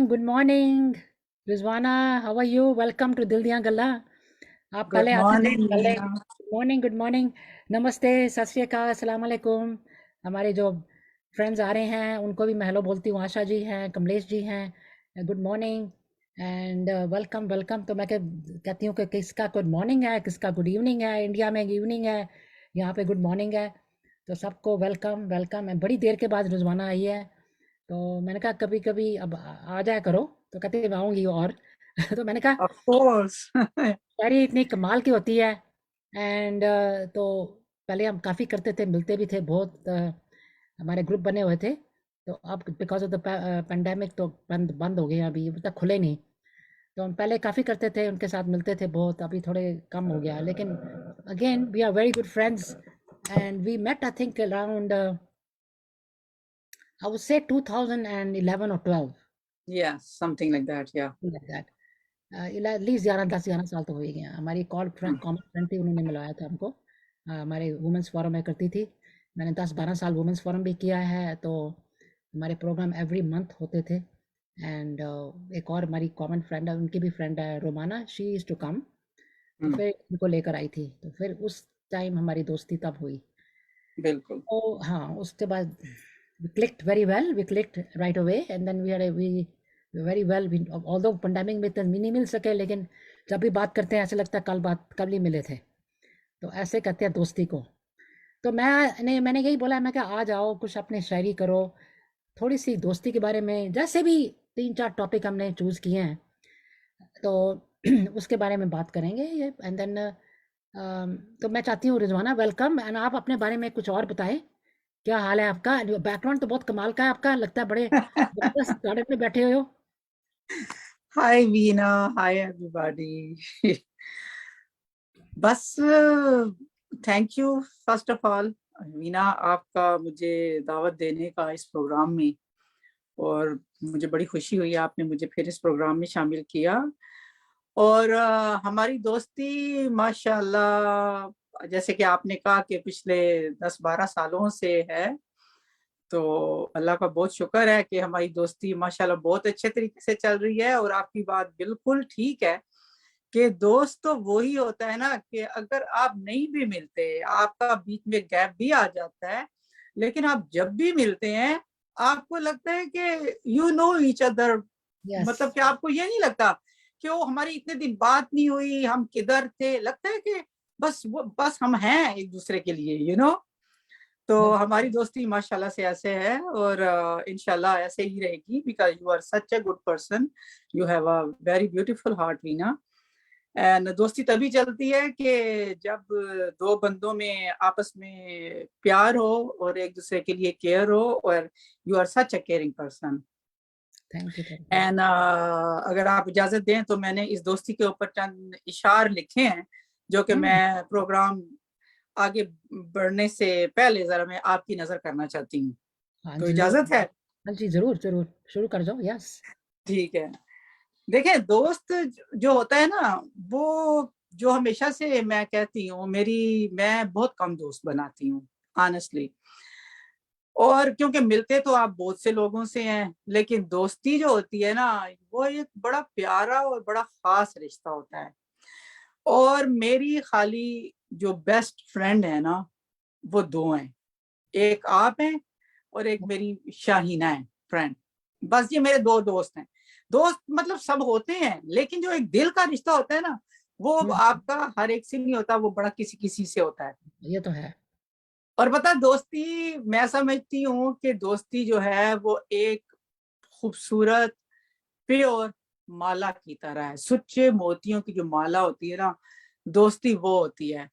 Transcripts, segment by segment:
Good morning, Rizwana. How are you? Welcome to दिल दियां गल्ला. आप Good पहले आते थे morning, पहले. Veena. Good morning. नमस्ते, सत श्री अकाल, अस्सलाम वालेकुम. हमारे जो फ्रेंड्स आ रहे हैं उनको भी मैं हेलो बोलती हूँ. आशा जी हैं, कमलेश जी हैं. Good morning and welcome welcome. तो मैं कहती हूँ कि किसका गुड मॉर्निंग है, किसका गुड इवनिंग है. इंडिया में इवनिंग है, यहाँ पे गुड मॉर्निंग है. तो सबको वेलकम वेलकम. बड़ी देर के बाद रिजवाना आई है, तो मैंने कहा कभी कभी अब आ जाया करो. तो कहते मैं आऊँगी और तो मैंने कहा Of course. शायरी इतनी कमाल की होती है. एंड तो पहले हम काफ़ी करते थे, मिलते भी थे बहुत. हमारे ग्रुप बने हुए थे. तो अब बिकॉज ऑफ द पेंडेमिक तो बंद बंद हो गए हैं, अभी तक खुले नहीं. तो हम पहले काफ़ी करते थे, उनके साथ मिलते थे बहुत. अभी थोड़े कम हो गया, लेकिन again we are very good friends. And we met I think around I would say 2011 or 12. Yeah, something like that. Yeah. Like that. At least 11 साल तो हो ही गया. हमारी कॉमन फ्रेंड थी, उन्होंने मिलवाया था हमको. हमारे वुमेंस फोरम में करती थी. मैंने 10-12 साल वुमेंस फोरम भी किया है. तो हमारे प्रोग्राम एवरी मंथ होते थे. एंड एक और हमारी कॉमन फ्रेंड है, उनकी भी फ्रेंड है Romana, she is to come. तो फिर उनको लेकर आई थी. तो फिर उस टाइम हमारी दोस्ती तब हुई. बिल्कुल. तो हाँ, उसके बाद we clicked very well. We clicked right away, and then we very well. Although pandemic में तो नहीं मिल सके, लेकिन जब भी बात करते हैं ऐसे लगता है कल ही मिले थे. तो ऐसे कहते हैं दोस्ती को. तो मैंने यही बोला, मैं क्या आ जाओ, कुछ अपने शायरी करो, थोड़ी सी दोस्ती के बारे में. जैसे भी 3-4 टॉपिक हमने चूज़ किए हैं, तो उसके बारे में बात करेंगे. एंड देन तो मैं चाहती हूँ रिजवाना वेलकम. एंड आप अपने बारे में कुछ और बताएं, क्या हाल है आपका. बैकग्राउंड तो बहुत कमाल का है आपका, लगता है बड़े जबरदस्त गार्डन में बैठे हुए हो. Hi, Veena. Hi, everybody. बस thank you first of all Veena, आपका मुझे दावत देने का इस प्रोग्राम में, और मुझे बड़ी खुशी हुई आपने मुझे फिर इस प्रोग्राम में शामिल किया. और हमारी दोस्ती माशाल्लाह, जैसे कि आपने कहा कि पिछले 10-12 सालों से है. तो अल्लाह का बहुत शुक्र है कि हमारी दोस्ती माशाल्लाह बहुत अच्छे तरीके से चल रही है. और आपकी बात बिल्कुल ठीक है कि दोस्त तो वही होता है ना कि अगर आप नहीं भी मिलते, आपका बीच में गैप भी आ जाता है, लेकिन आप जब भी मिलते हैं आपको लगता है कि you know each other. Yes. मतलब कि आपको ये नहीं लगता कि वो हमारी इतने दिन बात नहीं हुई, हम किधर थे. लगता है कि बस हम हैं एक दूसरे के लिए, यू नो. तो हमारी दोस्ती माशाल्लाह से ऐसे है, और इंशाल्लाह ऐसे ही रहेगी, because you are such a good person. You have a very beautiful heart, Veena. And दोस्ती तभी चलती है कि जब दो बंदों में आपस में प्यार हो और एक दूसरे के लिए केयर हो, और you are such a caring person. Thank you. And अगर आप इजाजत दें तो मैंने इस दोस्ती के ऊपर चंद इशार लिखे हैं, जो कि मैं प्रोग्राम आगे बढ़ने से पहले जरा मैं आपकी नजर करना चाहती हूँ. हाँ तो जी, इजाजत है? हाँ जी, जरूर जरूर शुरू कर जाओ. यस. ठीक है. देखिए, दोस्त जो होता है ना, वो जो हमेशा से मैं कहती हूँ, मैं बहुत कम दोस्त बनाती हूँ ऑनेस्टली. और क्योंकि मिलते तो आप बहुत से लोगों से हैं, लेकिन दोस्ती जो होती है ना, वो एक बड़ा प्यारा और बड़ा खास रिश्ता होता है। और मेरी खाली जो बेस्ट फ्रेंड है ना, वो दो हैं, एक आप हैं और एक मेरी शाहीना है फ्रेंड। बस ये मेरे दो दोस्त हैं। दोस्त मतलब सब होते हैं, लेकिन जो एक दिल का रिश्ता होता है ना, वो आपका हर एक से नहीं होता, वो बड़ा किसी किसी से होता है। ये तो है। और पता, दोस्ती मैं समझती हूँ कि दोस्ती जो है वो एक खूबसूरत प्योर माला की तरह है। सच्चे मोतियों की जो माला होती है ना, दोस्ती वो होती है।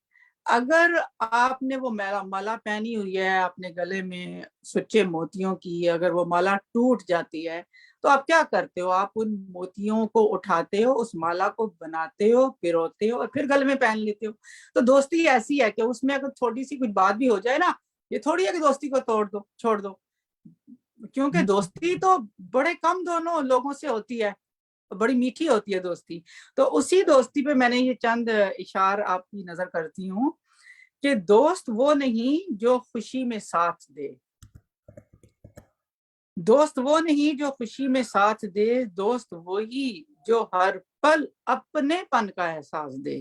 अगर आपने वो माला माला पहनी हुई है अपने गले में सच्चे मोतियों की, अगर वो माला टूट जाती है तो आप क्या करते हो? आप उन मोतियों को उठाते हो, उस माला को बनाते हो, पिरोते हो और फिर गले में पहन लेते हो। तो दोस्ती ऐसी है कि उसमें अगर थोड़ी सी कुछ बात भी हो जाए ना, ये थोड़ी है कि दोस्ती को तोड़ दो, छोड़ दो। क्योंकि दोस्ती तो बड़े कम दोनों लोगों से होती है, बड़ी मीठी होती है दोस्ती। तो उसी दोस्ती पे मैंने ये चंद इशार आपकी नजर करती हूँ कि दोस्त वो नहीं जो खुशी में साथ दे, दोस्त वो नहीं जो खुशी में साथ दे, दोस्त वही जो हर पल अपनेपन का एहसास दे।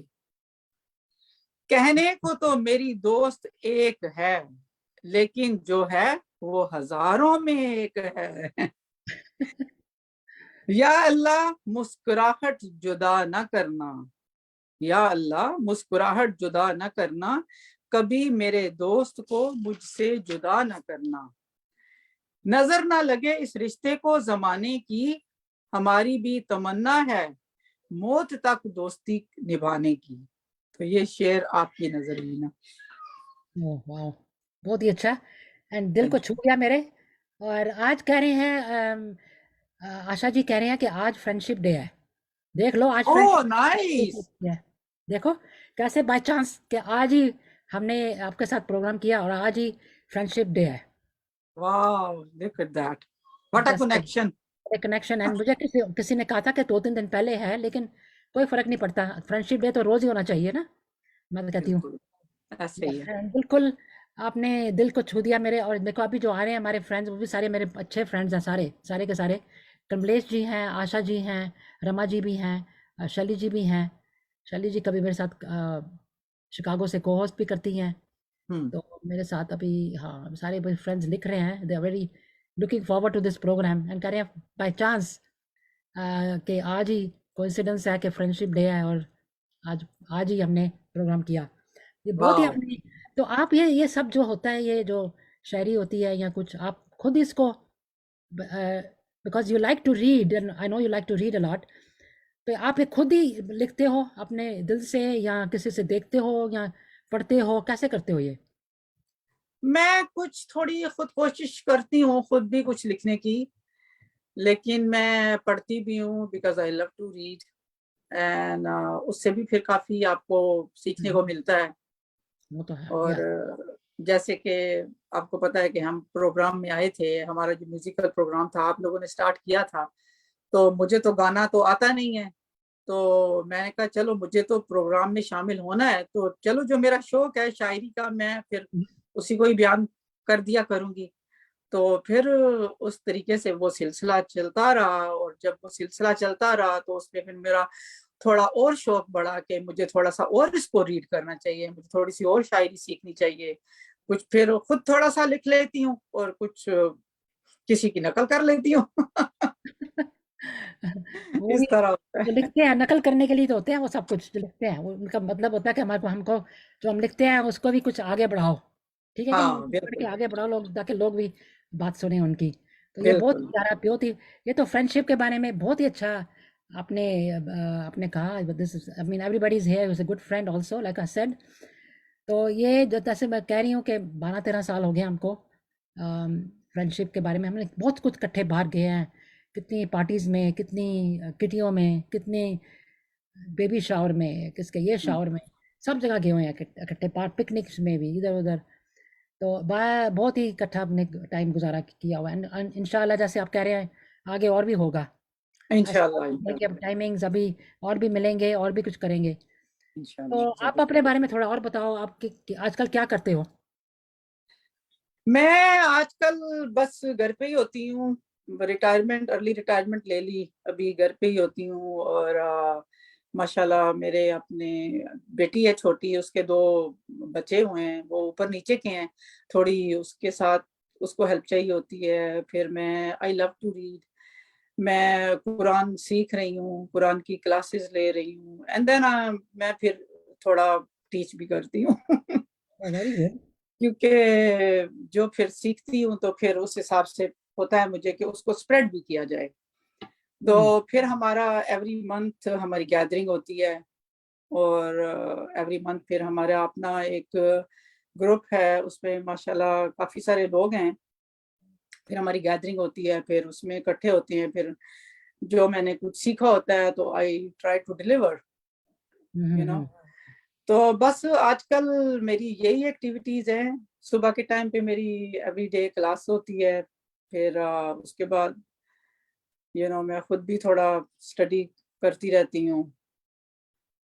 कहने को तो मेरी दोस्त एक है, लेकिन जो है वो हजारों में एक है। या अल्लाह मुस्कुराहट जुदा न करना, या अल्लाह मुस्कुराहट जुदा न करना, कभी मेरे दोस्त को मुझसे जुदा न करना। नजर ना लगे इस रिश्ते को जमाने की, हमारी भी तमन्ना है मौत तक दोस्ती निभाने की। तो ये शेर आपकी नजर में ना। ओह वाह, बहुत ही अच्छा। एंड दिल को थैंक छू गया मेरे। और आज कह रहे हैं आशा जी कह रहे हैं कि आज फ्रेंडशिप डे है। देख लो, आज यू। Oh friendship nice. है। देखो कैसे बाय चांस कि आज ही हमने आपके साथ प्रोग्राम किया और आज ही फ्रेंडशिप डे है। Wow, look at that, what a जैसे कनेक्शन। कनेक्शन। एंड मुझे किसी किसी ने कहा था कि 2-3 दिन पहले है, लेकिन कोई फर्क नहीं पड़ता, फ्रेंडशिप डे तो रोज ही होना चाहिए ना, मैं तो कहती हूँ। बिल्कुल ऐसे ही है। बिल्कुल। आपने दिल को छू दिया मेरे। और देखो अभी जो आ रहे हैं हमारे फ्रेंड्स, वो भी सारे मेरे अच्छे फ्रेंड्स हैं, सारे सारे के सारे। कमलेश जी हैं, आशा जी हैं, रमा जी भी हैं, शैली जी भी हैं। शैली जी कभी मेरे साथ शिकागो से को होस्ट भी करती हैं। हम्म। तो मेरे साथ अभी, हाँ, सारे फ्रेंड्स लिख रहे हैं, they are very looking forward to this programme and कह रहे हैं बाय चांस कि आज ही कोइंसिडेंस है कि फ्रेंडशिप डे है और आज आज ही हमने प्रोग्राम किया। ये बहुत ही वाओ। अपनी। तो आप ये सब जो होता है, ये जो शायरी होती है या कुछ, आप खुद इसको, because you like to read and I know you like to read a lot, तो आप ये खुद ही लिखते हो अपने दिल से या किसी से देखते हो या पढ़ते हो, कैसे करते हो ये? मैं कुछ थोड़ी खुद कोशिश करती हूँ खुद भी कुछ लिखने की, लेकिन मैं पढ़ती भी हूँ because I love to read. And उससे भी फिर काफी आपको सीखने को मिलता है। वो तो है और या। जैसे कि आपको पता है कि हम प्रोग्राम में आए थे, हमारा जो म्यूजिकल प्रोग्राम था आप लोगों ने स्टार्ट किया था, तो मुझे तो गाना तो आता नहीं है। तो मैंने कहा चलो मुझे तो प्रोग्राम में शामिल होना है, तो चलो जो मेरा शौक है शायरी का, मैं फिर उसी को ही बयान कर दिया करूंगी। तो फिर उस तरीके से वो सिलसिला चलता रहा, और जब वो सिलसिला चलता रहा तो उसमें फिर मेरा थोड़ा और शौक बढ़ा कि मुझे थोड़ा सा और इसको रीड करना चाहिए, मुझे थोड़ी सी और शायरी सीखनी चाहिए। कुछ फिर खुद थोड़ा सा लिख लेती हूँ और कुछ किसी की नकल कर लेती हूँ। वो भी इस तरह होता जो है। लिखते हैं नकल करने के लिए तो होते हैं, वो सब कुछ जो लिखते हैं वो उनका मतलब होता है कि हमारे को, हमको जो हम लिखते हैं उसको भी कुछ आगे बढ़ाओ। ठीक है कि नहीं, हाँ पढ़ के बिल्कुल आगे बढ़ाओ लोग, ताकि लोग भी बात सुने उनकी। तो ये बहुत बिल्कुल। प्यारा, बहुत ही, ये तो फ्रेंडशिप के बारे में बहुत ही अच्छा आपने आपने कहा। This I mean everybody is here is a good friend also like I said. तो ये जैसे मैं कह रही हूँ कि 12-13 साल हो गए हमको फ्रेंडशिप के बारे में, हमने बहुत कुछ इकट्ठे बाहर गए हैं, कितनी पार्टीज़ में, कितनी किटियों में, कितनी बेबी शावर में, किसके ये शावर में, सब जगह गए हुए हैं इकट्ठे, पार्क पिकनिक्स में भी, इधर उधर। तो बहुत ही इकट्ठा हमने टाइम गुजारा किया हुआ है। इंशाल्लाह जैसे आप कह रहे हैं आगे और भी होगा। ऐसा इंशाल्लाह है कि अब इंशाल्लाह टाइमिंग्स अभी और भी मिलेंगे और भी कुछ करेंगे। तो इंशाल्लाह आप जरूर। अपने बारे में थोड़ा और बताओ, आप आजकल क्या करते हो? मैं आजकल बस घर पे ही होती हूँ। रिटायरमेंट, अर्ली रिटायरमेंट ले ली, अभी घर पे ही होती हूँ। और माशाल्लाह मेरे अपने बेटी है छोटी, उसके 2 बच्चे हुए हैं, वो ऊपर नीचे के हैं। थोड़ी उसके साथ उसको हेल्प चाहिए होती है। फिर मैं आई लव टू रीड, मैं कुरान सीख रही हूँ, कुरान की क्लासेस ले रही हूँ। एंड देन मैं फिर थोड़ा टीच भी करती हूँ। Very good. क्योंकि जो फिर सीखती हूँ तो फिर उस हिसाब से होता है मुझे कि उसको स्प्रेड भी किया जाए। तो फिर हमारा एवरी मंथ हमारी गैदरिंग होती है। और एवरी मंथ फिर हमारा अपना एक ग्रुप है, उसमें माशाल्लाह काफी सारे लोग हैं। फिर हमारी गैदरिंग होती है, फिर उसमें इकट्ठे होते हैं। फिर जो मैंने कुछ सीखा होता है तो I try to deliver, you know. तो बस आजकल मेरी यही एक्टिविटीज हैं। सुबह के टाइम पे मेरी एवरीडे क्लास होती है। फिर उसके बाद मैं खुद भी थोड़ा स्टडी करती रहती हूँ।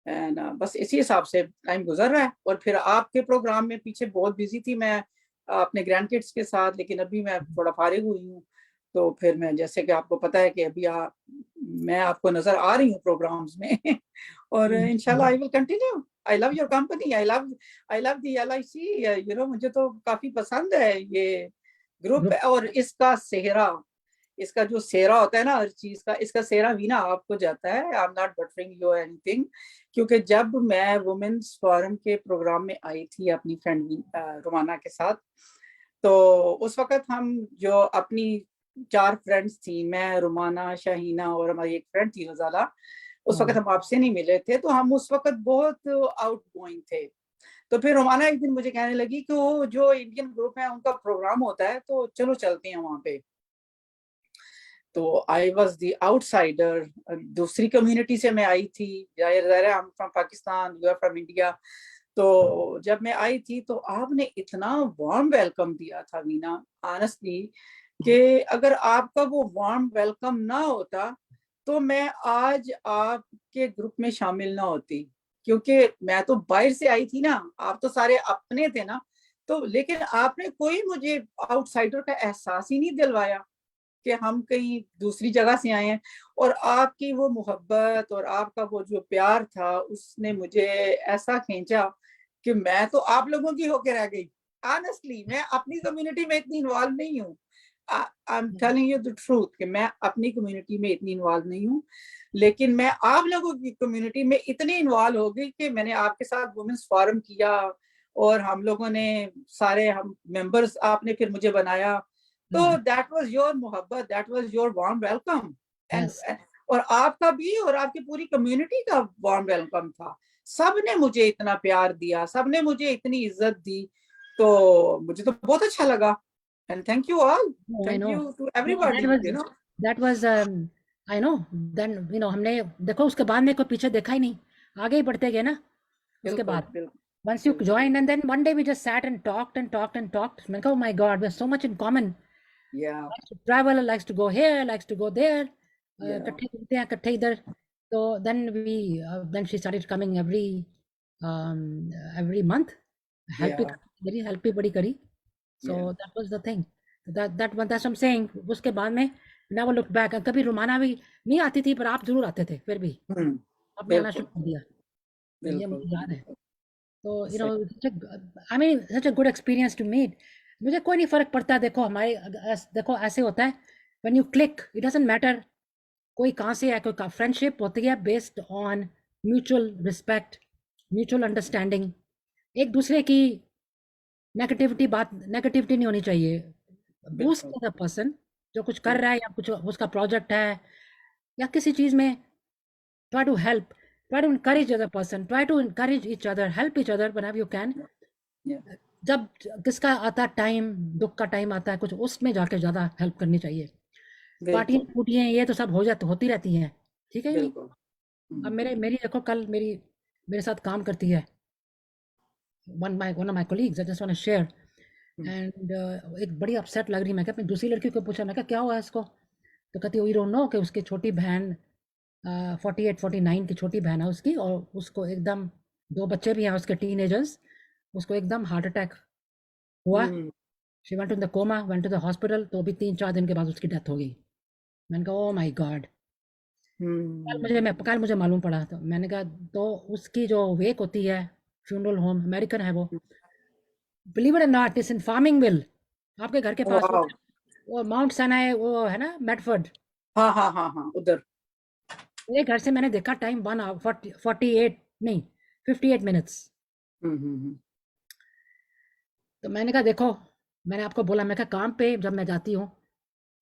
एंड बस इसी हिसाब से टाइम गुजर रहा है। और फिर आपके प्रोग्राम में पीछे बहुत बिजी थी मैं अपने ग्रैंड किड्स के साथ, लेकिन अभी मैं थोड़ा फारिग हुई हूँ। तो फिर मैं, जैसे कि आपको पता है कि अभी मैं आपको नजर आ रही हूँ प्रोग्राम्स में। और इंशाल्लाह I will continue. I love your company, I love the LIC। मुझे तो काफी पसंद है ये ग्रुप। ग्रुप। और इसका जो सेहरा होता है ना हर चीज का, इसका सेहरा भी ना आपको जाता है। I am not buttering you anything. क्योंकि जब मैं वुमेन्स फोरम के प्रोग्राम में आई थी अपनी फ्रेंड रुमाना के साथ, तो उस वक्त हम जो अपनी 4 फ्रेंड्स थी, मैं, रुमाना, शाहीना और हमारी एक फ्रेंड थी गजाला, उस वक्त हम आपसे नहीं मिले थे। तो हम उस वक्त बहुत आउट गोइंग थे। तो फिर रुमाना एक दिन मुझे कहने लगी कि वो जो इंडियन ग्रुप है उनका प्रोग्राम होता है, तो चलो चलते हैं वहां पे। तो आई वॉज द आउटसाइडर, दूसरी कम्युनिटी से मैं आई थी। जाहिर है, हम from Pakistan, you are from India. तो जब मैं आई थी तो आपने इतना वार्म वेलकम दिया था वीना, ऑनेस्टली, कि अगर आपका वो वार्म वेलकम ना होता तो मैं आज आपके ग्रुप में शामिल ना होती। क्योंकि मैं तो बाहर से आई थी ना, आप तो सारे अपने थे ना। तो लेकिन आपने कोई मुझे आउटसाइडर का एहसास ही नहीं दिलवाया कि हम कहीं दूसरी जगह से आए हैं। और आपकी वो मोहब्बत और आपका वो जो प्यार था, उसने मुझे ऐसा खींचा कि मैं तो आप लोगों की होके रह गई। ऑनेस्टली मैं अपनी कम्युनिटी में इतनी इन्वॉल्व नहीं हूँ। I am telling you the truth कि मैं अपनी कम्युनिटी में इतनी इन्वॉल्व नहीं हूँ। लेकिन मैं आप लोगों की कम्युनिटी में इतनी इन्वॉल्व हो गई कि मैंने आपके साथ वुमेन्स फोरम किया। और हम लोगों ने सारे, हम मेंबर्स, आपने फिर मुझे बनाया। तो दैट वाज योर मोहब्बत, that was your warm welcome. And yes. और आपका भी और आपकी पूरी कम्युनिटी का वार्म वेलकम था। सबने मुझे इतना प्यार दिया, सबने मुझे इतनी इज्जत दी। तो मुझे तो बहुत अच्छा लगा। And thank you all, I thank no. You too No, everybody, that was I know। then हमने देखो उसके बाद में कोई पीछे देखा ही नहीं, आगे ही बढ़ते गए ना उसके बिल्कुल बाद। बिल्कुल once you बिल्कुल। joined and then one day we just sat and talked and talked and talked, मैंने कहा oh my god, we have so much in common। या likes to travel, likes to go here, likes to go there, या इकट्ठे घूमते हैं इकट्ठे इधर। तो then she started coming every month। Help भी या मेरी हेल्प भी बड़ी करी। So या that was the thing। That's what I'm saying। उसके बाद में never looked back। कभी रुमाना भी नहीं आती थी, पर आप जरूर आते थे फिर भी। आपने आना शुरू बिल्कुल कर दिया, तो ये बिल्कुल मुझे याद है। बिल्कुल तो सही। I mean such a good experience to meet। मुझे कोई नहीं फर्क पड़ता, देखो देखो ऐसे होता है, when you click it doesn't matter कोई कहाँ से है, कोई फ्रेंडशिप होती है based on mutual respect, mutual understanding. एक दूसरे की नेगेटिविटी नहीं होनी चाहिए। बूस्ट बिल्कुल द पर्सन जो कुछ कर रहा है बिल्कुल या कुछ उसका प्रोजेक्ट है या किसी चीज में, try to help, try to encourage other person, try to encourage each other, help each other whenever you can। या जब किसका आता टाइम, दुख का टाइम आता है कुछ, उसमें जाके ज्यादा हेल्प करनी चाहिए। पार्टियां बिल्कुल फूटियां ये तो सब होती रहती हैं, ठीक है ही नहीं। बिल्कुल। अब मेरी देखो कल मेरे साथ काम करती है one of my colleagues, I just want to share। And एक बड़ी अपसेट लग रही, मैं क्या अपनी दूसरी लड़की को पूछा, मैं क्या क्या हुआ है इसको। तो कहती वी डोंट नो कि उसकी छोटी बहन 48-49 की छोटी बहन है उसकी, और उसको एकदम 2 बच्चे भी हैं उसके टीनेजर्स, उसको एकदम हार्ट अटैक हुआ। She went in the coma, went to the hospital, तो अभी 3-4 दिन के बाद उसकी डेथ हो गई। मैंने कहा ओ माय गॉड। कल मुझे मालूम पड़ा, तो मैंने कहा तो उसकी जो वेक होती है, फ्यूनरल होम, अमेरिकन है बिलीव इट और नॉट, इट्स इन फार्मिंगविल, आपके घर के पास। वाह। वो माउंट सनाई, वो है ना मेडफोर्ड। हाँ हाँ हाँ हाँ, उधर। मेरे घर से मैंने देखा टाइम 1:48 नहीं 58 मिनट्स। हम्म। तो मैंने कहा देखो, मैंने आपको बोला, मैं कहा काम पे जब मैं जाती हूँ,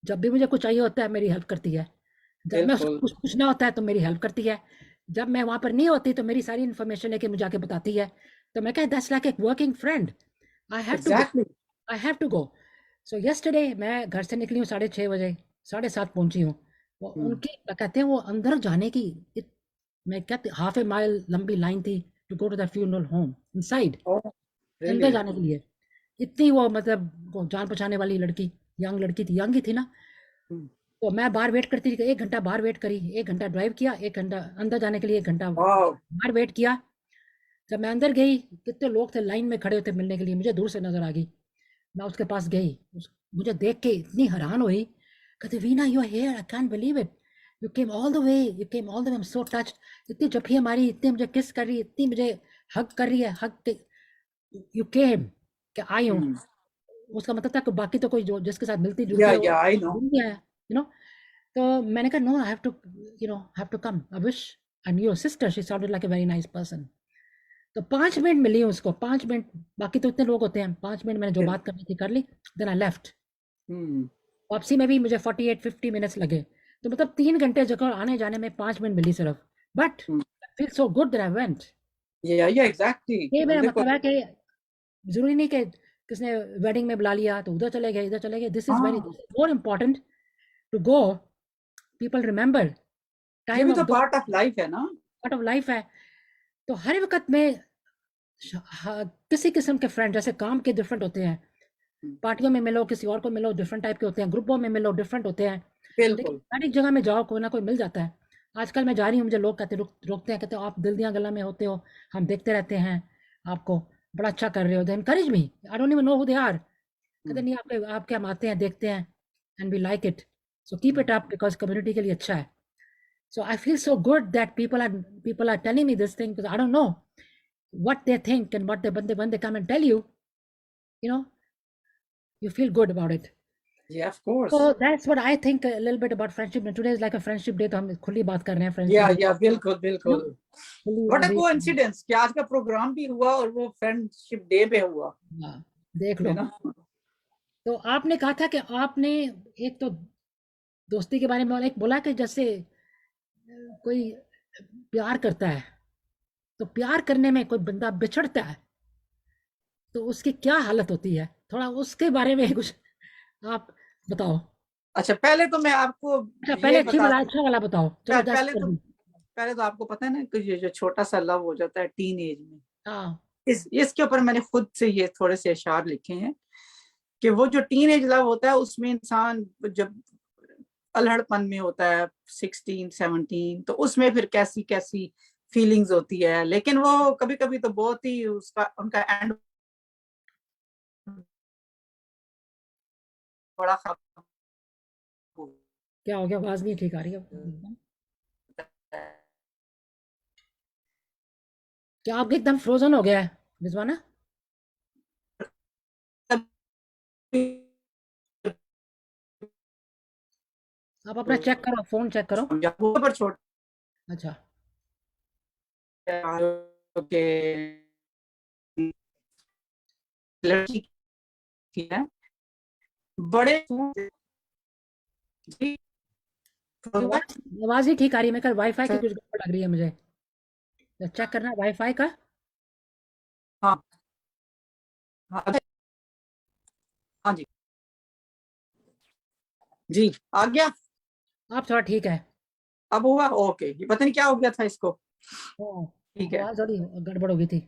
जब भी मुझे कुछ चाहिए होता है मेरी हेल्प करती है, जब मैं उसको बिल्कुल। कुछ पूछना होता है तो मेरी हेल्प करती है, जब मैं वहाँ पर नहीं होती तो मेरी सारी इन्फॉर्मेशन लेके मुझे आके बताती है। तो मैं कहा that's like a working friend, I have to go, exactly. I have to go. So yesterday मैं घर से निकली हूँ 6:30 बजे, 7:30 पहुंची हूँ। वो उनकी क्या कहते हैं, वो अंदर जाने की मैं कहते हाफ ए माइल लंबी लाइन थी to go to the funeral home inside, oh अंदर रियली। जाने के लिए। इतनी वो मतलब वो जान पहचाने वाली लड़की, यंग लड़की थी, यंग ही थी ना। तो मैं बाहर वेट करती रही, 1 घंटा बाहर वेट करी, 1 घंटा ड्राइव किया, 1 घंटा अंदर जाने के लिए, 1 घंटा वाह। बाहर वेट किया। जब मैं अंदर गई, कितने लोग थे लाइन में खड़े होते मिलने के लिए, मुझे दूर से नजर आ गई। मैं उसके पास गई, मुझे देख के इतनी हैरान हुई, कहते Veena you are here, I can't believe it, you came all the way, you came all the way, I am so touched. इतनी जफ्फी हमारी, इतनी मुझे किस कर रही है, इतनी मुझे हग कर रही है, हग, यू केम, क्या आई हूँ। उसका मतलब था कि बाकी तो कोई जो जिसके साथ मिलती जुलती है वो या आई नो। नहीं आया, यू नो। तो मैंने कहा no, I have to, you know, have to come, I wish I knew your sister, she sounded like a very nice person. तो 5 मिनट मिली उसको, 5 मिनट, बाकी तो इतने लोग होते हैं, 5 मिनट मैंने जो बात करनी थी कर ली, देन आई लेफ्ट। वापसी में भी मुझे 48-50 मिनट्स लगे। तो मतलब 3 घंटे जगह आने जाने में 5 मिनट मिली सिर्फ, but feel so good that I went. या एग्जैक्टली। ये मेरा देखो। मतलब है कि जरूरी नहीं कि किसने वेडिंग में बुला लिया तो उधर चले गए, इधर चले गए। दिस इज वेरी हाँ, more important to go, people remember ये टाइम भी ऑफ तो दो पार्ट ऑफ लाइफ है ना। पार्ट ऑफ लाइफ है। तो हर वक्त में किसी किस्म के फ्रेंड, जैसे काम के डिफरेंट होते हैं, पार्टियों में मिलो, किसी और को मिलो, डिफरेंट टाइप के होते हैं, ग्रुपों में मिलो, डिफरेंट होते हैं, लेकिन बिल्कुल। हर एक जगह में जाओ कोई ना कोई मिल जाता है। आजकल मैं जा रही हूँ, मुझे लोग कहते रोकते हैं, कहते हो आप दिल दिया गला में होते हो, हम देखते रहते हैं आपको, बड़ा अच्छा कर रहे हो, they encourage me, I don't even know who they are. कहते नहीं, आपके आपके हम आते हैं, देखते हैं, and we like it, so keep it up, because community के लिए अच्छा है। So I feel so good that people are telling me this thing, because I don't know what they think, and what they when they come and tell you, you know, you feel good about it. या of course. So that's what I think a little bit about friendship. And today is like a friendship day, तो हम खुली बात कर रहे हैं या friendship day, बिल्कुल you know, बिल्कुल। खुली व्हाट अ अभी। कोइंसिडेंस कि आज का प्रोग्राम भी हुआ और वो फ्रेंडशिप डे पे हुआ, हाँ, देख है लो। ना। तो आपने कहा था कि आपने एक तो दोस्ती के बारे में एक बोला कि जैसे कोई प्यार करता है, तो प्यार करने में कोई बंदा बिछड़ता है तो उसकी क्या हालत होती है, थोड़ा उसके बारे में कुछ आप बताओ। अच्छा, पहले तो मैं आपको अच्छा पहले ये बता दूं। अच्छा वाला बताओ, चलो 10 पहले कर तो दी। पहले तो आपको पता है ना कि ये जो छोटा सा लव हो जाता है टीन एज में, हाँ इसके ऊपर मैंने खुद से ये थोड़े से अशार लिखे हैं कि वो जो टीन एज लव होता है उसमें इंसान जब अल्हड़पन में होता है 16-17, तो उसमें फिर कैसी कैसी फीलिंग्स होती है, लेकिन वो कभी कभी तो बहुत ही उसका उनका एंड बड़ा खराब क्या हो गया, आवाज नहीं ठीक आ रही है। होता है। क्या आपके एकदम फ्रोजन हो गया है रिजवाना? आप अपना चेक करो, फोन चेक करो। पर छोटे अच्छा के लड़की की है बड़े जी। आवाज ही ठीक आ रही है, मैं कल वाईफाई की कुछ गड़बड़ लग रही है मुझे, चेक करना वाईफाई का। हाँ हाँ हाँ जी जी, आ गया। आप थोड़ा ठीक है। अब हुआ ओके, ये पता नहीं क्या हो गया था इसको। ओ, ठीक है। आवाज थोड़ी गड़बड़ हो गई थी।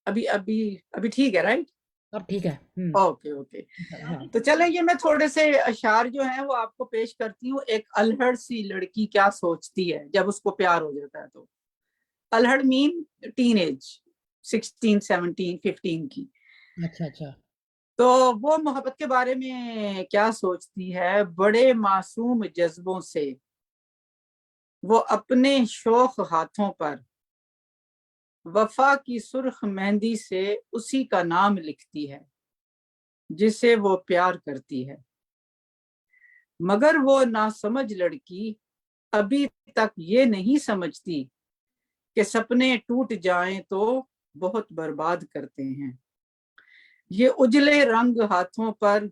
अभी अभी अभी ठीक है राइट। अब ठीक है। Okay okay. हाँ तो चलो ये मैं थोड़े से अशार जो हैं वो आपको पेश करती हूँ। एक अल्हड़ सी लड़की क्या सोचती है जब उसको प्यार हो जाता है। तो अल्हड़ मीन टीन एज, 16, 17, 15 की। अच्छा अच्छा तो वो मोहब्बत के बारे में क्या सोचती है? बड़े मासूम जज्बों से वो अपने शोख हाथों पर वफा की सुर्ख मेहंदी से उसी का नाम लिखती है जिसे वो प्यार करती है। मगर वो नासमझ लड़की अभी तक ये नहीं समझती कि सपने टूट जाएं तो बहुत बर्बाद करते हैं। ये उजले रंग हाथों पर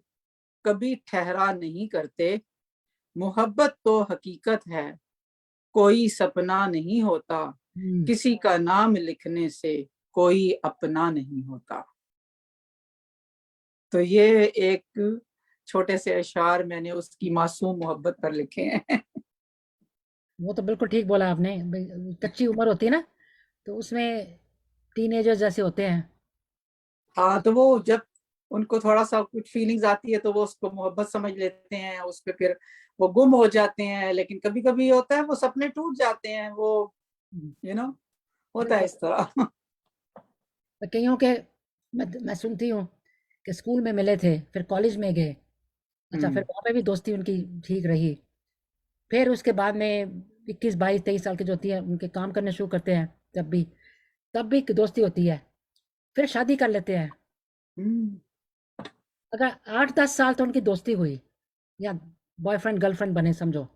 कभी ठहरा नहीं करते। मोहब्बत तो हकीकत है, कोई सपना नहीं होता। हम्म, किसी का नाम लिखने से कोई अपना नहीं होता। तो ये एक छोटे से अशार मैंने उसकी मासूम मोहब्बत पर लिखे हैं। वो तो बिल्कुल ठीक बोला आपने भाई, कच्ची उम्र होती है ना, तो उसमें टीनेजर्स जैसे होते हैं। हाँ, तो वो जब उनको थोड़ा सा कुछ फीलिंग्स आती है तो वो उसको मोहब्बत समझ लेते हैं, उस पे फिर वो गुम हो जाते हैं। लेकिन कभी कभी होता है वो सपने टूट जाते हैं, वो हम्म, यू नो होता है बिल्कुल। इस तरह। पर कईयों के मैं सुनती हूँ कि स्कूल में मिले थे, फिर कॉलेज में गए, अच्छा फिर हम्म। वहाँ पे भी दोस्ती उनकी ठीक रही, फिर उसके बाद में 21 22 23 साल की जो होती है उनके काम करने शुरू करते हैं, तब भी दोस्ती होती है, फिर शादी कर लेते हैं। हम्म। अगर 8 10 साल तो उनकी दोस्ती हुई या बॉयफ्रेंड गर्लफ्रेंड बने समझो,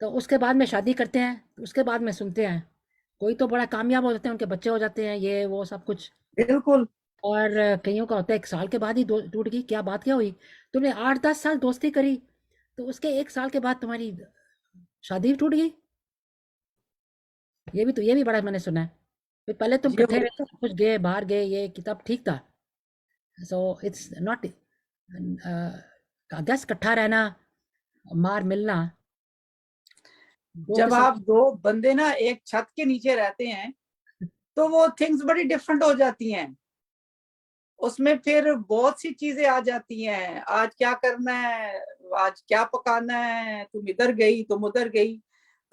तो उसके बाद में शादी करते हैं, तो उसके बाद में सुनते हैं कोई तो बड़ा कामयाब हो जाते हैं, उनके बच्चे हो जाते हैं, ये वो सब कुछ। बिल्कुल। और कईयों का होता है 1 साल के बाद ही टूट गई, क्या बात क्या हुई, तुमने 8 10 साल दोस्ती करी, तो उसके 1 साल के बाद तुम्हारी शादी भी टूट गई। ये भी बड़ा मैंने सुना है। फिर पहले तुम ये इकट्ठे रहे, होता सब कुछ गए, बाहर गए, ये किताब ठीक था। सो इट्स नॉट गैस इकट्ठा रहना, मार मिलना, दो जब किस्म आप दो बंदे ना एक छत के नीचे रहते हैं तो वो थिंग्स बड़ी डिफरेंट हो जाती हैं। उसमें फिर बहुत सी चीजें आ जाती हैं, आज क्या करना है, आज क्या पकाना है, तुम इधर गई तुम उधर गई।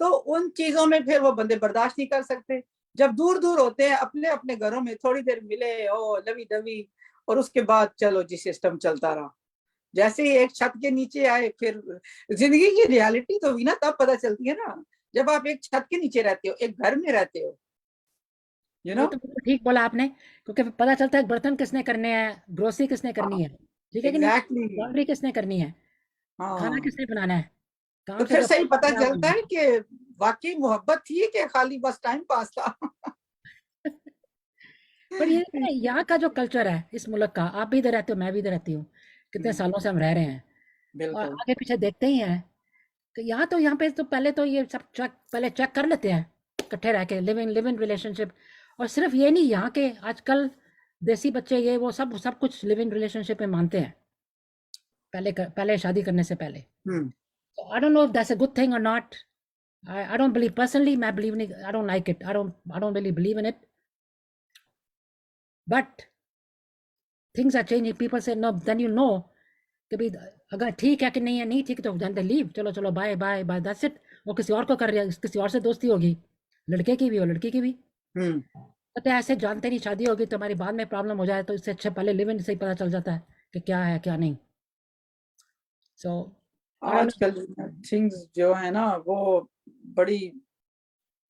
तो उन चीजों में फिर वो बंदे बर्दाश्त नहीं कर सकते। जब दूर दूर होते हैं अपने अपने घरों में, थोड़ी देर मिले ओ लवी डवी, और उसके बाद चलो जी सिस्टम चलता रहा। जैसे ही एक छत के नीचे आए, फिर जिंदगी की रियलिटी तो भी ना तब पता चलती है ना, जब आप एक छत के नीचे रहते हो, एक घर में रहते हो, यू नो। ये तो बिल्कुल ठीक बोला आपने, क्योंकि फिर पता चलता है बर्तन किसने करने हैं, ग्रोसरी किसने करनी हाँ, है, ठीक है कि नहीं, एग्जैक्टली। लॉन्ड्री किसने करनी है, खाना हाँ, किसने बनाना है, तो काम से फिर जब सही पता फ्री चलता है कि वाकई मोहब्बत थी कि खाली बस टाइम पास था। पर ये ना, यहाँ का जो कल्चर है इस मुल्क का, आप भी इधर रहते हो, मैं भी इधर रहती हूँ, कितने हम्म, सालों से हम रह रहे हैं, और बिल्कुल। आगे पीछे देखते ही हैं, तो यहाँ पे तो पहले तो ये सब चेक कर लेते हैं, इकट्ठे रह के लिव इन रिलेशनशिप। और सिर्फ ये नहीं, यहाँ के आजकल देसी बच्चे ये वो सब सब कुछ लिव इन रिलेशनशिप में मानते हैं, पहले शादी करने से पहले। हम्म। So I don't know if that's a good thing or not. I don't believe personally. I believe in it. I don't like it. I don't really believe in it. But things are changing. People say no. Then you know कि भाई अगर ठीक है कि नहीं है, नहीं ठीक है तो then they leave. चलो चलो bye bye bye, that's it. वो किसी और को कर रहा है, किसी और से दोस्ती होगी, लड़के की भी और लड़की की भी। हम्म। पता है ऐसे जानते नहीं, शादी होगी तो हमारी बाद में प्रॉब्लम हो जाए, तो इससे अच्छा पहले लिव इन से ही पता चल जाता है कि क्या है क्या नहीं। सो आई डोंट नो। आजकल थिंग्स जो है ना वो बड़ी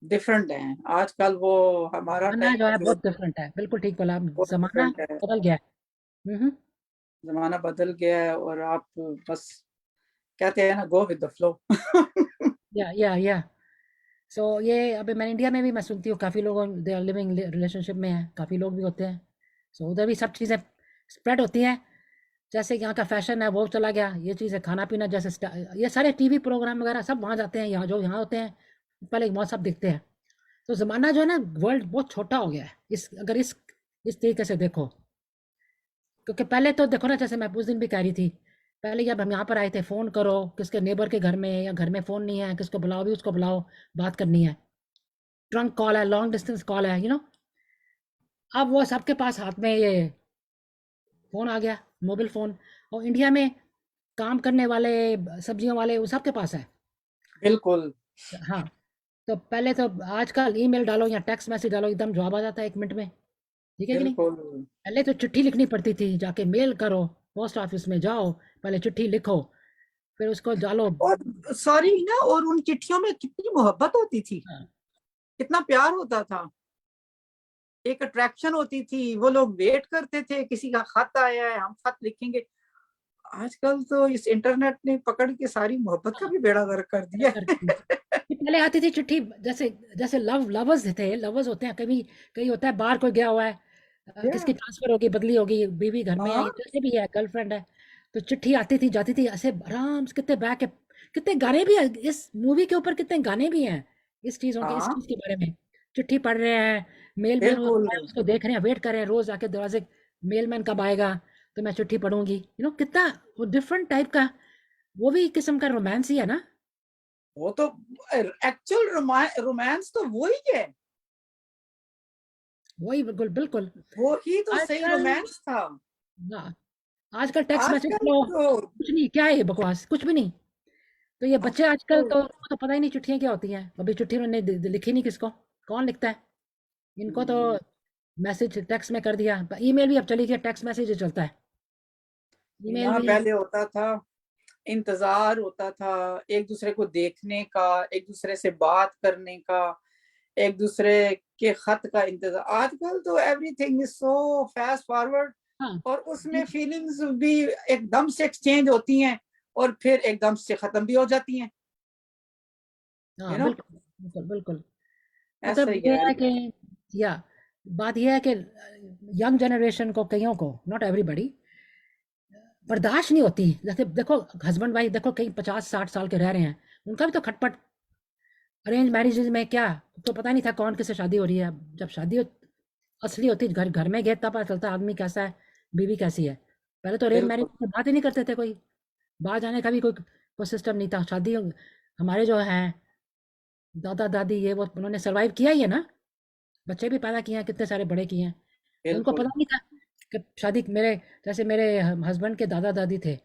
डिफरेंट हैं आजकल। वो हमारा जमाना जो है टाइम जो बहुत डिफरेंट है, बिल्कुल ठीक बोला आप, बहुत जमाना डिफरेंट है। बदल गया है। हम्म। जमाना बदल गया है और आप बस कहते हैं ना, गो विद द फ्लो। या सो ये अभी मैं इंडिया में भी मैं सुनती हूँ, काफ़ी लोग दे आर लिविंग रिलेशनशिप में हैं, काफ़ी लोग भी होते हैं। सो उधर भी सब चीज़ें स्प्रेड होती हैं, जैसे यहाँ का फैशन है वो चला गया, ये चीज़ें खाना पीना जैसे ये सारे टीवी प्रोग्राम वगैरह सब वहाँ जाते हैं, यहाँ जो यहाँ होते हैं पहले वहाँ सब दिखते हैं। तो ज़माना जो है ना, वर्ल्ड बहुत छोटा हो गया है, अगर इस तरीके से देखो, क्योंकि पहले तो देखो ना, जैसे मैं उस दिन भी कह रही थी, पहले जब हम यहाँ पर आए थे, फ़ोन करो किसके नेबर के घर में, या घर में फ़ोन नहीं है, किसको बुलाओ भी उसको बुलाओ, बात करनी है, ट्रंक कॉल है, लॉन्ग डिस्टेंस कॉल है, अब वो सबके पास हाथ में ये फ़ोन आ गया, मोबाइल फ़ोन। और इंडिया में काम करने वाले, सब्जियों वाले, वो सबके पास है। बिल्कुल। हाँ, तो पहले तो आजकल ईमेल डालो या टेक्स्ट मैसेज डालो, एकदम जवाब आ जाता है 1 मिनट में। ठीक है कि नहीं? बिल्कुल। पहले तो चिट्ठी लिखनी पड़ती थी, जाके मेल करो, पोस्ट ऑफिस में जाओ, पहले चिट्ठी लिखो, फिर उसको डालो। और सॉरी ना, और उन चिट्ठियों में कितनी मोहब्बत होती थी, हाँ, कितना प्यार होता था, एक अट्रैक्शन होती थी, वो लोग वेट करते थे किसी का खत आया है हम खत लिखेंगे। आजकल तो इस इंटरनेट ने पकड़ के सारी मोहब्बत का हाँ, भी बेड़ा गर्क कर दिया करती। है। ये पहले आती थी चिट्ठी, जैसे जैसे लवर्स थे, लवर्स होते हैं, कभी कहीं होता है बाहर कोई गया हुआ है, किसकी ट्रांसफर होगी, बदली होगी, बीवी घर में है, हाँ या जैसे भी है, गर्लफ्रेंड है, तो चिट्ठी आती थी जाती थी ऐसे आराम से, कितने बैक के, कितने गाने भी हैं इस मूवी के ऊपर, कितने गाने भी हैं इस चीज़ों के, इस हाँ चीज़ के बारे में। चिट्ठी पढ़ रहे हैं, मेलमैन बिल्कुल। उसको देख रहे हैं, वेट कर रहे हैं रोज आके दरवाजे, मेलमैन कब आएगा तो मैं चिट्ठी पढ़ूंगी, कितना वो डिफरेंट टाइप का, वो भी एक किस्म का रोमांस ही है ना। वो तो एक्चुअल रोमांस तो वही है, वही, बिल्कुल बिल्कुल। वो ही तो सही आजकल, रोमांस था। हाँ, आजकल टेक्स्ट मैसेज आजकल लो, तो कुछ नहीं, क्या है ये बकवास, कुछ भी नहीं। तो ये बच्चे आजकल आजकल तो तो उनको तो पता ही नहीं चिट्ठियां क्या होती हैं, अभी चिट्ठी उन्होंने लिखी नहीं, किसको, कौन लिखता है इनको तो, हम्म, मैसेज टेक्स्ट में कर दिया, ईमेल भी अब चली गई, टेक्स्ट मैसेज ही चलता है, ईमेल ना भी। पहले होता था, इंतजार होता था एक दूसरे को देखने का, एक दूसरे से बात करने का, एक दूसरे के खत का इंतजार। आजकल तो everything is so fast forward, हाँ और उसमें फीलिंग्स भी एकदम से एक्सचेंज होती हैं और फिर एकदम से खत्म भी हो जाती हैं, यू हाँ, नो। बिल्कुल बिल्कुल बिल्कुल। ऐसा मतलब ही ये है। है कि, या बात ये है कि यंग जनरेशन को, कईयों को, नॉट एवरीबडी, बर्दाश्त नहीं होती। जैसे देखो, हस्बैंड वाइफ देखो, कहीं 50-60 साल के रह रहे हैं, उनका भी तो खटपट, अरेंज मैरिजेज में क्या, तो पता नहीं था कौन किससे शादी हो रही है, जब शादी असली होती, घर घर में गए तब पता चलता आदमी कैसा है, बीवी कैसी है। पहले तो अरेंज मैरिज बिल्कुल। में बात ही नहीं करते थे कोई, बाहर जाने का भी कोई सिस्टम नहीं था, शादी हमारे जो हैं दादा दादी, ये वो उन्होंने सरवाइव किया ही है ना, बच्चे भी पैदा किए हैं, कितने सारे बड़े किए हैं, तो उनको बिल्कुल। पता नहीं था कि शादी, मेरे जैसे मेरे हस्बैंड के दादा दादी थे,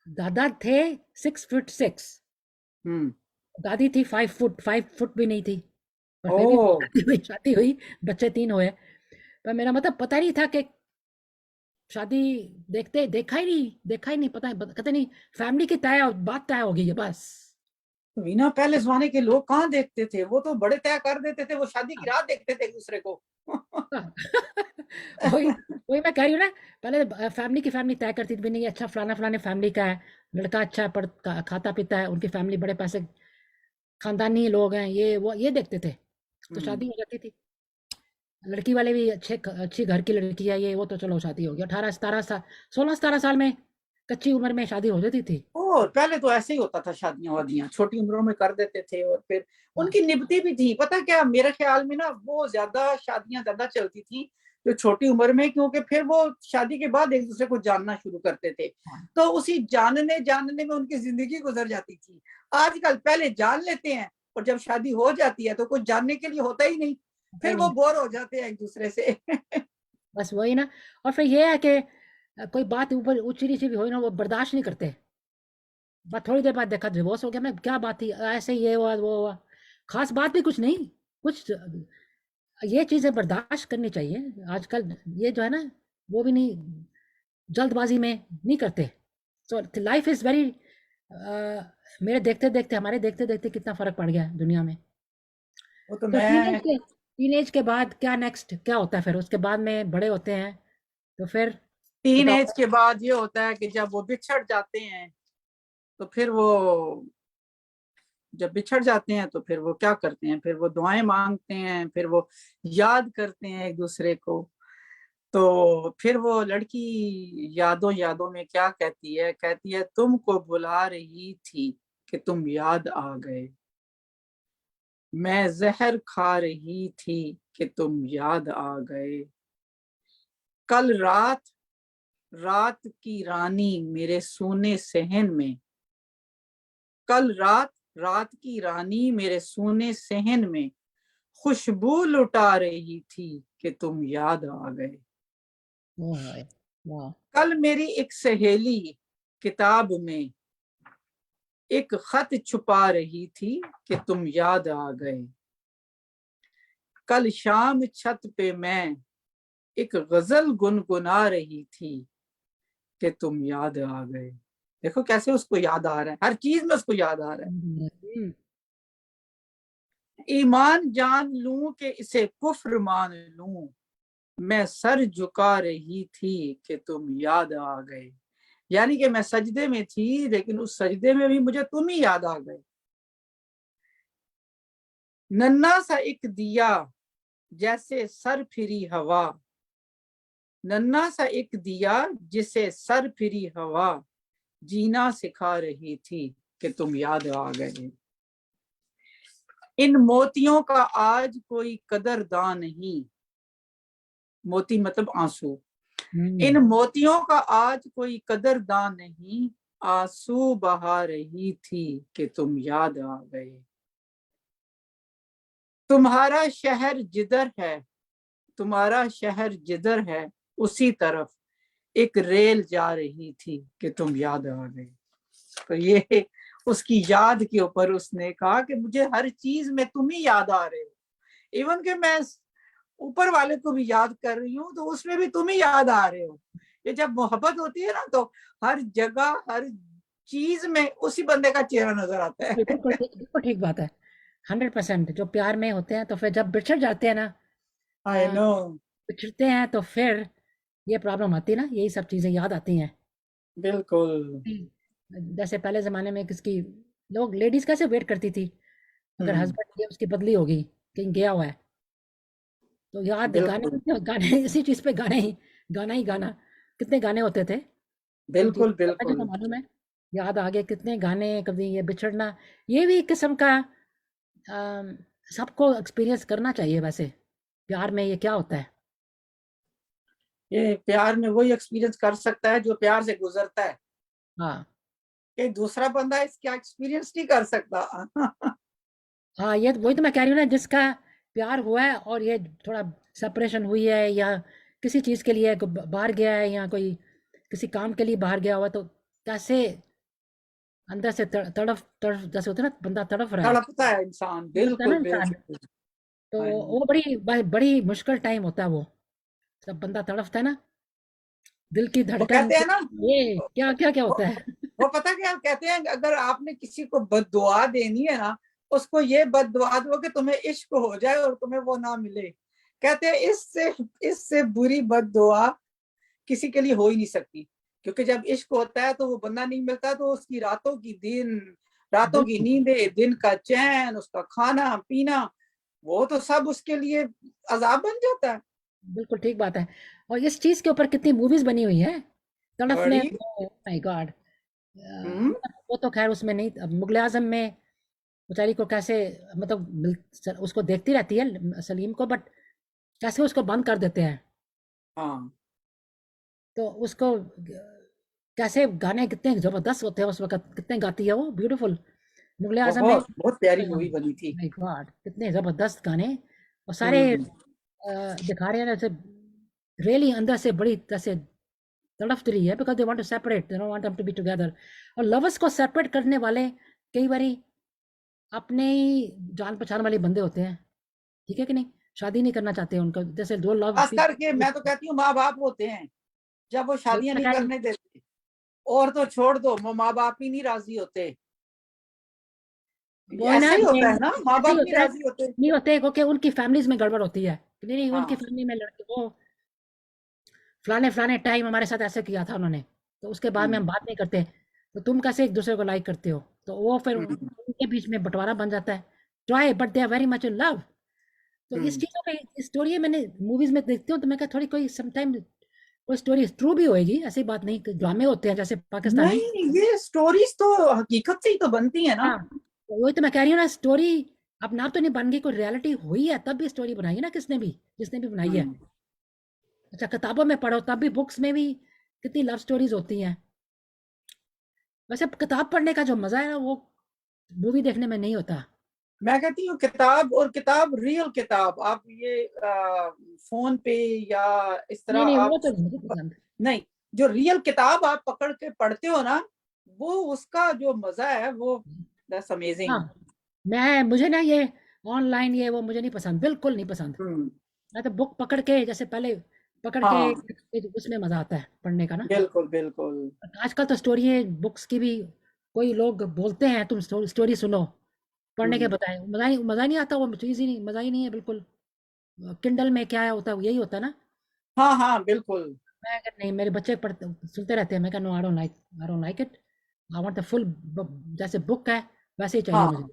दादा थे 6 फुट 6, हम्म। दादी थी 5 फुट, 5 फुट भी नहीं थी, पर फिर भी ओ, शादी हुई, बच्चे 3 हुए। पर मेरा मतलब पता नहीं था कि शादी, देखा ही नहीं, पता है, कहते नहीं, फैमिली की तय बात तय हो गई है बस। वीना पहले जमाने के लोग कहाँ देखते थे, वो तो बड़े तय कर देते थे, वो शादी की हाँ, रात देखते थे एक दूसरे को। हाँ। वही वही मैं कह रही हूँ ना, पहले फैमिली तय करती थी भी, नहीं अच्छा फलाना फलाने फैमिली का है, लड़का अच्छा खाता पीता है, उनकी फैमिली बड़े पैसे, खानदानी लोग हैं, ये वो ये देखते थे, तो हम्म। शादी हो जाती थी। लड़की वाले भी अच्छी घर की लड़की है, ये वो, तो चलो शादी हो गई, 18-17 साल, 16-17 साल में, कच्ची उम्र में शादी हो जाती थी। और पहले तो ऐसे ही होता था, शादियां वादियां छोटी उम्रों में कर देते थे, और फिर हाँ, उनकी निभती भी थी। पता क्या, मेरे ख्याल में ना वो ज्यादा शादियां ज्यादा चलती थी जो छोटी उम्र में, क्योंकि फिर वो शादी के बाद एक दूसरे को जानना शुरू करते थे, हाँ, तो उसी जानने जानने में उनकी जिंदगी गुजर जाती थी। आजकल पहले जान लेते हैं और जब शादी हो जाती है तो कुछ जानने के लिए होता ही नहीं, पता ही फिर वो नहीं, बोर हो जाते हैं एक दूसरे से। बस वही ना। और फिर ये है कि कोई बात ऊपर ऊंची नीची भी हो ना, वो बर्दाश्त नहीं करते, बस थोड़ी देर बाद देखा डिवोर्स हो गया, मैं क्या बात थी, ऐसे ही ये हुआ वो हुआ, खास बात भी कुछ नहीं, कुछ, ये चीजें बर्दाश्त करनी चाहिए आजकल, ये जो है ना, वो भी नहीं, जल्दबाजी में नहीं करते। सो लाइफ इज वेरी, मेरे देखते देखते, हमारे देखते देखते कितना फर्क पड़ गया है दुनिया में। वो तो तो मैं, टीनेज के बाद क्या, नेक्स्ट क्या होता है फिर, उसके बाद में बड़े होते हैं, तो फिर टीन एज बताओ। के बाद ये होता है कि जब वो बिछड़ जाते हैं तो फिर वो, जब बिछड़ जाते हैं तो फिर वो क्या करते हैं, फिर वो दुआएं मांगते हैं, फिर वो याद करते हैं एक दूसरे को। तो फिर वो लड़की यादों यादों में क्या कहती है, कहती है तुमको बुला रही थी कि तुम याद आ गए, मैं जहर खा रही थी कि तुम याद आ गए, कल रात, रात की रानी मेरे सोने सहन में, कल रात, रात की रानी मेरे सोने सहन में खुशबू लुटा रही थी कि तुम याद आ गए, वाह, वाह, कल मेरी एक सहेली किताब में एक खत छुपा रही थी कि तुम याद आ गए, कल शाम छत पे मैं एक गजल गुनगुना रही थी कि तुम याद आ गए। देखो कैसे उसको याद आ रहा है, हर चीज में उसको याद आ रहा है। ईमान जान लूं कि इसे कुफ्र मान लूं, मैं सर झुका रही थी कि तुम याद आ गए। यानी कि मैं सजदे में थी, लेकिन उस सजदे में भी मुझे तुम ही याद आ गए। नन्ना सा एक दिया जैसे सर फिरी हवा, नन्ना सा एक दिया जिसे सर फिरी हवा, जीना सिखा रही थी कि तुम याद आ गए। इन मोतियों का आज कोई कदरदान नहीं, मोती मतलब आंसू। इन मोतियों का आज कोई कदरदान नहीं, आंसू बहा रही थी कि तुम याद आ गए। तुम्हारा शहर जिधर है, तुम्हारा शहर जिधर है, उसी तरफ एक रेल जा रही थी कि तुम याद आ गए। तो ये उसकी याद के ऊपर उसने कहा कि मुझे हर चीज में तुम ही याद आ रहे हो। इवन कि मैं ऊपर वाले को भी याद कर रही हूँ तो उसमें भी तुम ही याद आ रहे हो। ये जब मोहब्बत होती है ना, तो हर जगह हर चीज में उसी बंदे का चेहरा नजर आता है। बिल्कुल ठीक बात है। 100% जो प्यार में होते हैं तो फिर जब बिछड़ जाते हैं ना, आई अ, नो। बिछड़ते हैं तो फिर ये प्रॉब्लम आती है ना, यही सब चीजें याद आती हैं बिल्कुल। कि जैसे पहले जमाने में किसकी लोग लेडीज कैसे वेट करती थी, अगर हम्म। हस्बैंड की उसकी बदली होगी, कहीं गया हुआ है, तो याद बिल्कुल गाने गाने इसी चीज पे गाना, कितने गाने होते थे इन चीज बिल्कुल मुझे तो बिल्कुल। मालूम है। याद आ गए कितने गाने, कभी ये बिछड़ना, ये भी एक किस्म का अम, सबको एक्सपीरियंस करना चाहिए वैसे, प्यार में ये क्या होता है। ये प्यार में वही एक्सपीरियंस कर सकता है जो प्यार से गुजरता है। हाँ कि दूसरा बंदा इसका एक्सपीरियंस नहीं कर सकता। हाँ, ये वही तो मैं कह रही हूँ ना, जिसका प्यार हुआ है और ये थोड़ा सेपरेशन हुई है, या किसी चीज़ के लिए बाहर गया है, या कोई किसी काम के लिए बाहर गया हुआ, तो कैसे अंदर से तड़फ तड़फ जैसे होता है ना, बंदा तड़फ रहा है, तड़पता है इंसान, तड़पता है ना बिल्कुल इंसान। बिल्कुल। तो हाँ। वो बड़ी मुश्किल टाइम होता है वो, जब बंदा तड़फता है ना, दिल की वो धड़कन कहते हैं ना, ये क्या क्या क्या वो, होता है। वो पता क्या कहते हैं, अगर आपने किसी को बद्दुआ देनी है ना, उसको ये बद्दुआ दो कि तुम्हें इश्क हो जाए और तुम्हें वो ना मिले। कहते हैं इससे इससे बुरी बद्दुआ किसी के लिए हो ही नहीं सकती। क्योंकि जब इश्क होता है तो वो बंदा नहीं मिलता, तो उसकी रातों की बिल्कुल नींदें, दिन का चैन, उसका खाना पीना, वो तो सब उसके लिए अजाब बन जाता है। बिल्कुल ठीक बात है। और इस चीज के ऊपर कितनी मूवीज बनी हुई है, तड़फने, बड़ी। My god. हम्म। वो तो खैर उसमें नहीं, अब मुगले आजम में बेचारी को कैसे, मतलब उसको देखती रहती है सलीम को, बट कैसे उसको बंद कर देते हैं, हाँ। तो उसको कैसे, गाने कितने जबरदस्त होते हैं उस वक्त, कितने गाती है वो, ब्यूटीफुल। मुगले आजम में बहुत बहुत प्यारी मूवी बनी थी। माय गॉड कितने जबरदस्त गाने, और सारे हम्म। दिखा रहे हैं जैसे रियली अंदर से बड़ी जैसे तड़फ रही है, because they want to separate, they don't want them to be together. और लवर्स को सेपरेट करने वाले कई बारी अपने ही जान पहचान वाले बंदे होते हैं, ठीक है कि नहीं, शादी नहीं करना चाहते हैं उनका, जैसे दो लव खास करके मैं तो कहती हूँ माँ बाप होते हैं, जब वो शादियां नहीं बिल्कुल, करने देते। और तो छोड़ दो, वो माँ बाप ही नहीं राजी होते। वो है ना, ऐसा ही ये होता है ना, माँ ऐसे ही बाप नहीं होता है, राजी होते। नहीं होते क्योंकि उनकी फैमिलीज में गड़बड़ होती है कि नहीं नहीं, उनकी हाँ। फैमिली में लड़के वो फलाने फलाने टाइम हमारे साथ ऐसे किया था उन्होंने, तो उसके बाद में हम हम्म। बात नहीं करते, तो तुम कैसे एक दूसरे को लाइक करते हो, तो वो फिर हम्म। उनके बीच में बंटवारा बन जाता है। Try but they are very much in love. तो इस हम्म। चीज़ों पे स्टोरी मैंने मूवीज में देखती हूँ, तो मैं कहा थोड़ी कोई समटाइम कोई स्टोरी ट्रू भी होएगी, ऐसी बात नहीं, ड्रामे होते हैं जैसे पाकिस्तानी। नहीं, ये स्टोरीज तो हकीकत से ही तो बनती है ना। हाँ, तो वही तो मैं कह रही हूँ ना, स्टोरी अपने आप तो नहीं बन गई, कोई रियलिटी हुई है तब भी स्टोरी बनाई है ना, किसने भी, जिसने भी बनाई है। हम्म। अच्छा, किताबों में पढ़ो तब भी, बुक्स में भी कितनी लव स्टोरीज होती हैं। वैसे किताब पढ़ने का जो मजा है ना, वो मूवी देखने में नहीं होता। मैं कहती हूँ किताब, और किताब रियल किताब, आप ये फोन पे या इस तरह नहीं नहीं, आप, वो तो नहीं मुझे पसंद। नहीं, जो रियल किताब आप पकड़ के पढ़ते हो ना, वो उसका जो मजा है वो, दैट्स हाँ, अमेजिंग। मुझे ना ये ऑनलाइन ये वो मुझे नहीं पसंद, बिल्कुल नहीं पसंद। हम्म। मैं तो बुक पकड़ के, जैसे पहले पकड़ हाँ के उसमें मजा आता है पढ़ने का ना। बिल्कुल बिल्कुल। आजकल तो स्टोरी है बुक्स की भी, कोई लोग बोलते हैं तुम स्टोरी सुनो, पढ़ने के हम्म, बताए मजा ही नहीं आता, वो चीज़ ही नहीं, मजा ही नहीं है बिल्कुल। किंडल में क्या है होता है, यही होता है ना। हाँ हाँ बिल्कुल। मैं अगर नहीं, मेरे बच्चे पढ़ते सुनते रहते हैं, मैं कहा no I don't like it, I want the full, जैसे बुक है वैसे ही चाहिए मुझे। हाँ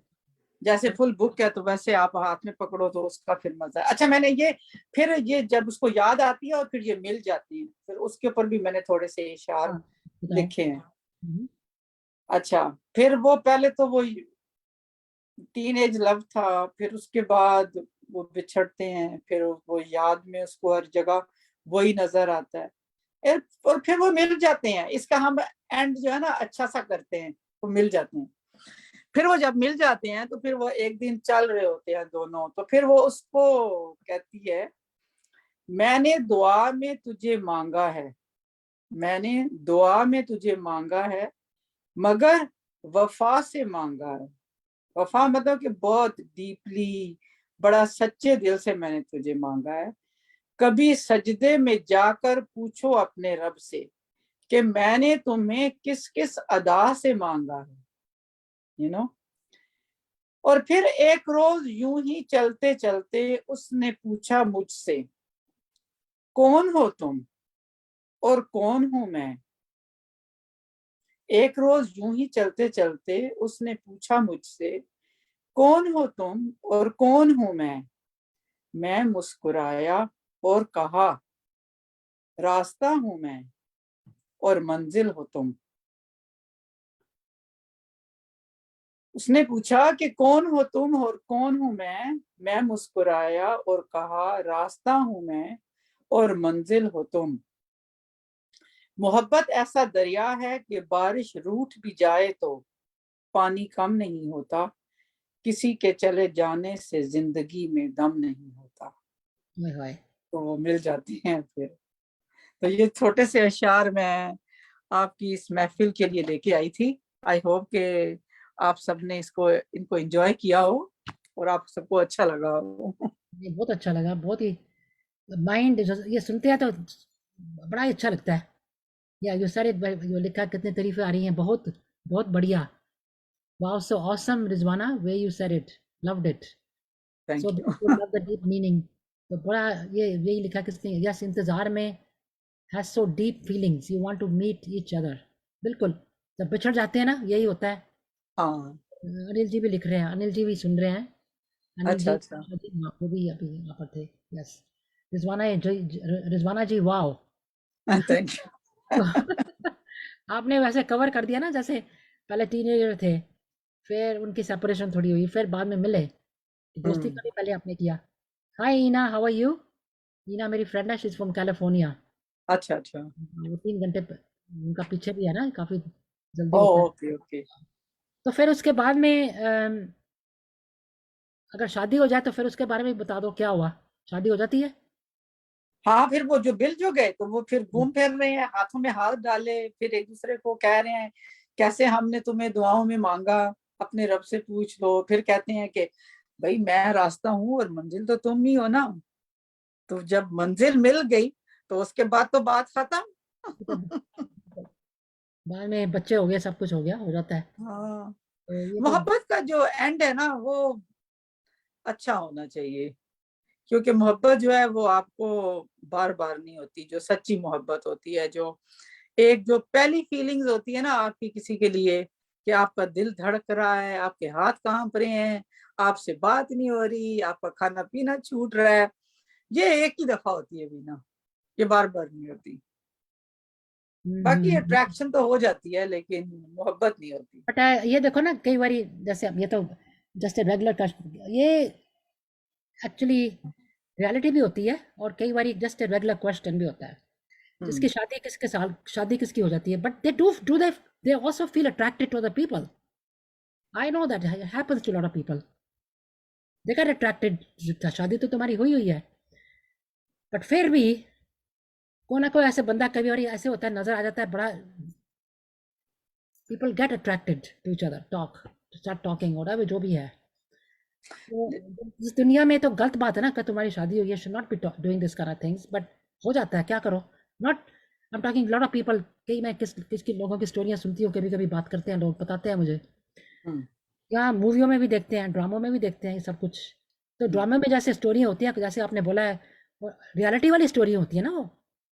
जैसे फुल बुक है तो वैसे आप हाथ में पकड़ो तो उसका फिर मजा है। अच्छा मैंने ये फिर ये जब उसको याद आती है और फिर ये मिल जाती है, फिर उसके ऊपर भी मैंने थोड़े से इशार हाँ बताओ। लिखे हैं। हम्म, अच्छा फिर वो पहले तो वो टीन एज लव था, फिर उसके बाद वो बिछड़ते हैं, फिर वो याद में उसको हर जगह वही नजर आता है, और फिर वो मिल जाते हैं। इसका हम एंड जो है ना अच्छा सा करते हैं, वो मिल जाते हैं। फिर वो जब मिल जाते हैं तो फिर वो एक दिन चल रहे होते हैं दोनों, तो फिर वो उसको कहती है, मैंने दुआ में तुझे मांगा है, मैंने दुआ में तुझे मांगा है, मगर वफा से मांगा है। वफा मतलब कि बहुत डीपली, बड़ा सच्चे दिल से मैंने तुझे मांगा है। कभी सजदे में जाकर पूछो अपने रब से कि मैंने तुम्हें किस किस अदा से मांगा है, यू नो। और फिर एक रोज यूं ही चलते चलते उसने पूछा मुझसे, कौन हो तुम और कौन हूं मैं। एक रोज यूं ही चलते चलते उसने पूछा मुझसे, कौन हो तुम और कौन हूं मैं मुस्कुराया और कहा, रास्ता हूं मैं और मंजिल हो तुम। उसने पूछा कि कौन हो तुम और कौन हूं मैं मुस्कुराया और कहा, रास्ता हूं मैं और मंजिल हो तुम। मोहब्बत ऐसा दरिया है कि बारिश रूठ भी जाए तो पानी कम नहीं होता, किसी के चले जाने से जिंदगी में दम नहीं होता। ओए होए। तो वो मिल जाती हैं फिर। तो ये छोटे से अशार मैं आपकी इस महफिल के लिए लेके आई थी। आई होप कि आप सबने इनको एंजॉय किया हो और आप सबको अच्छा लगा हो। ये बहुत अच्छा लगा, बहुत ही माइंड, ये सुनते हैं तो बड़ा ही अच्छा लगता है। या जो सारे जो लिखा, कितनी तारीफें आ रही हैं, बहुत बहुत बढ़िया। Wow so awesome Rizwana, way you said it, loved it so thank you. Beautiful, love the deep meaning. तो बड़ा, ये यही लिखा किसने, यस इंतजार में has so deep feelings, you want to meet each other. बिल्कुल, जब बिछड़ जाते हैं ना यही होता है। हाँ अनिल जी भी लिख रहे हैं, अनिल जी भी सुन रहे हैं। अनिल अच्छा जी, अच्छा। वो भी अभी यहाँ पर थे। यस, रिजवाना जी वाओ। थैंक तो यू। आपने वैसे कवर कर दिया ना, जैसे पहले टीनेजर थे, फिर उनकी सेपरेशन थोड़ी हुई, फिर बाद में मिले, दोस्ती का भी पहले आपने किया। हाय ईना, हाउ आर यू। ईना मेरी फ्रेंड है, शी इज फ्रॉम कैलिफोर्निया। अच्छा अच्छा। वो 3 घंटे उनका पीछे भी है ना, काफी जल्दी ओ होता है। Okay okay. तो फिर उसके बाद में अगर शादी हो जाए तो फिर उसके बारे में भी बता दो, क्या हुआ, शादी हो जाती है। हाँ फिर वो जो मिल जो गए तो वो फिर घूम फिर रहे हैं, हाथों में हाथ डाले, फिर एक दूसरे को कह रहे हैं कैसे हमने तुम्हें दुआओं में मांगा, अपने रब से पूछ लो। फिर कहते हैं कि भाई मैं रास्ता हूँ और मंजिल तो तुम ही हो ना। तो जब मंजिल मिल गई तो उसके बाद तो बात खत्म। बाद में बच्चे हो गए, सब कुछ हो गया, हो जाता है। हाँ तो ये तो मोहब्बत का जो एंड है ना वो अच्छा होना चाहिए, क्योंकि मोहब्बत जो है वो आपको बार बार नहीं होती। जो सच्ची मोहब्बत होती है, जो एक जो पहली फीलिंग्स होती है ना आपकी किसी के लिए, कि आपका दिल धड़क रहा है, आपके हाथ कांप रहे हैं, आपसे बात नहीं हो रही, आपका खाना पीना छूट रहा है, ये एक ही दफा होती है बीना, ये बार बार नहीं होती। बाकी अट्रैक्शन तो हो जाती है लेकिन मोहब्बत नहीं होती। बट ये देखो ना, कई बारी जैसे अब ये तो जस्ट ए रेगुलर कस्ट, ये एक्चुअली रियलिटी भी होती है, और कई बारी जस्ट ए रेगुलर क्वेश्चन भी होता है। जिसकी हम्म शादी किसके साथ, शादी किसकी हो जाती है, but they do they also feel attracted to other people. I know that happens to lot of people, they get attracted, शादी तो तुम्हारी हुई हुई है, बट फिर भी कोई ना कोई ऐसे बंदा कभी और ऐसे होता है, नजर आ जाता है बड़ा, people get attracted to each other, talk, start talking, और जो भी है। तो इस दुनिया में तो गलत बात है ना कि तुम्हारी शादी हुई है, should not be doing this kind of things, but हो जाता है, क्या करो। Not I am talking lot of people, कई मैं किसकी लोगों की स्टोरियाँ सुनती हूँ, कभी कभी बात करते हैं लोग, बताते हैं मुझे, हम्म, या मूवियों में भी देखते हैं, ड्रामों में भी देखते हैं ये सब कुछ। तो हम्म। ड्रामे में जैसे स्टोरी होती है, जैसे आपने बोला है, रियलिटी वाली स्टोरी होती है ना वो।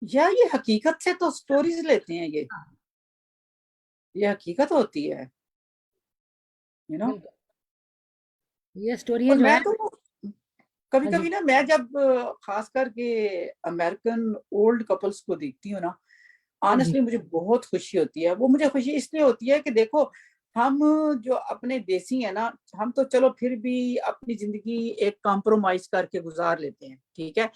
या ये हकीकत से तो स्टोरीज लेते हैं, ये हकीकत होती है, यू नो। बिल्कुल, ये स्टोरी और जो है। मैं तो कभी हाँ कभी जी। ना, मैं जब खास करके अमेरिकन ओल्ड कपल्स को देखती हूँ ना, हाँ जी। ऑनेस्टली मुझे बहुत खुशी होती है। वो मुझे खुशी इसलिए होती है कि देखो, हम जो अपने देसी है ना, हम तो चलो फिर भी अपनी जिंदगी एक कॉम्प्रोमाइज करके गुजार लेते हैं, ठीक है,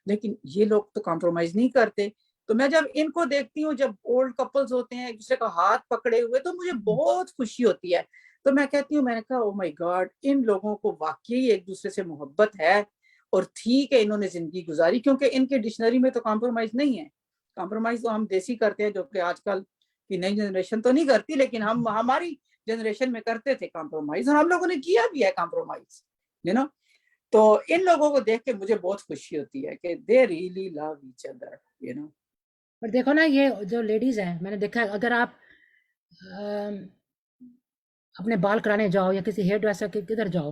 लेकिन ये लोग तो कॉम्प्रोमाइज नहीं करते। तो मैं जब इनको देखती हूँ, जब ओल्ड कपल्स होते हैं एक दूसरे का हाथ पकड़े हुए, तो मुझे हम्म, बहुत खुशी होती है। तो मैं कहती हूँ, मैंने कहा ओ माय गॉड, इन लोगों को वाकई एक दूसरे से मोहब्बत है, और ठीक है इन्होंने जिंदगी गुजारी, क्योंकि इनके डिक्शनरी में तो कॉम्प्रोमाइज नहीं है। कॉम्प्रोमाइज तो हम देसी करते हैं, जो कि आजकल की नई जनरेशन तो नहीं करती, लेकिन हम हमारी जनरेशन में करते थे कॉम्प्रोमाइज, और हम लोगों ने किया भी है कॉम्प्रोमाइज, यू नो। तो इन लोगों को देख के मुझे बहुत खुशी होती है कि they really love each other, you know. पर देखो ना, ये जो लेडीज है, मैंने देखा है, अगर आप अम, अपने बाल कराने जाओ या किसी हेयर ड्रेसर के किधर जाओ,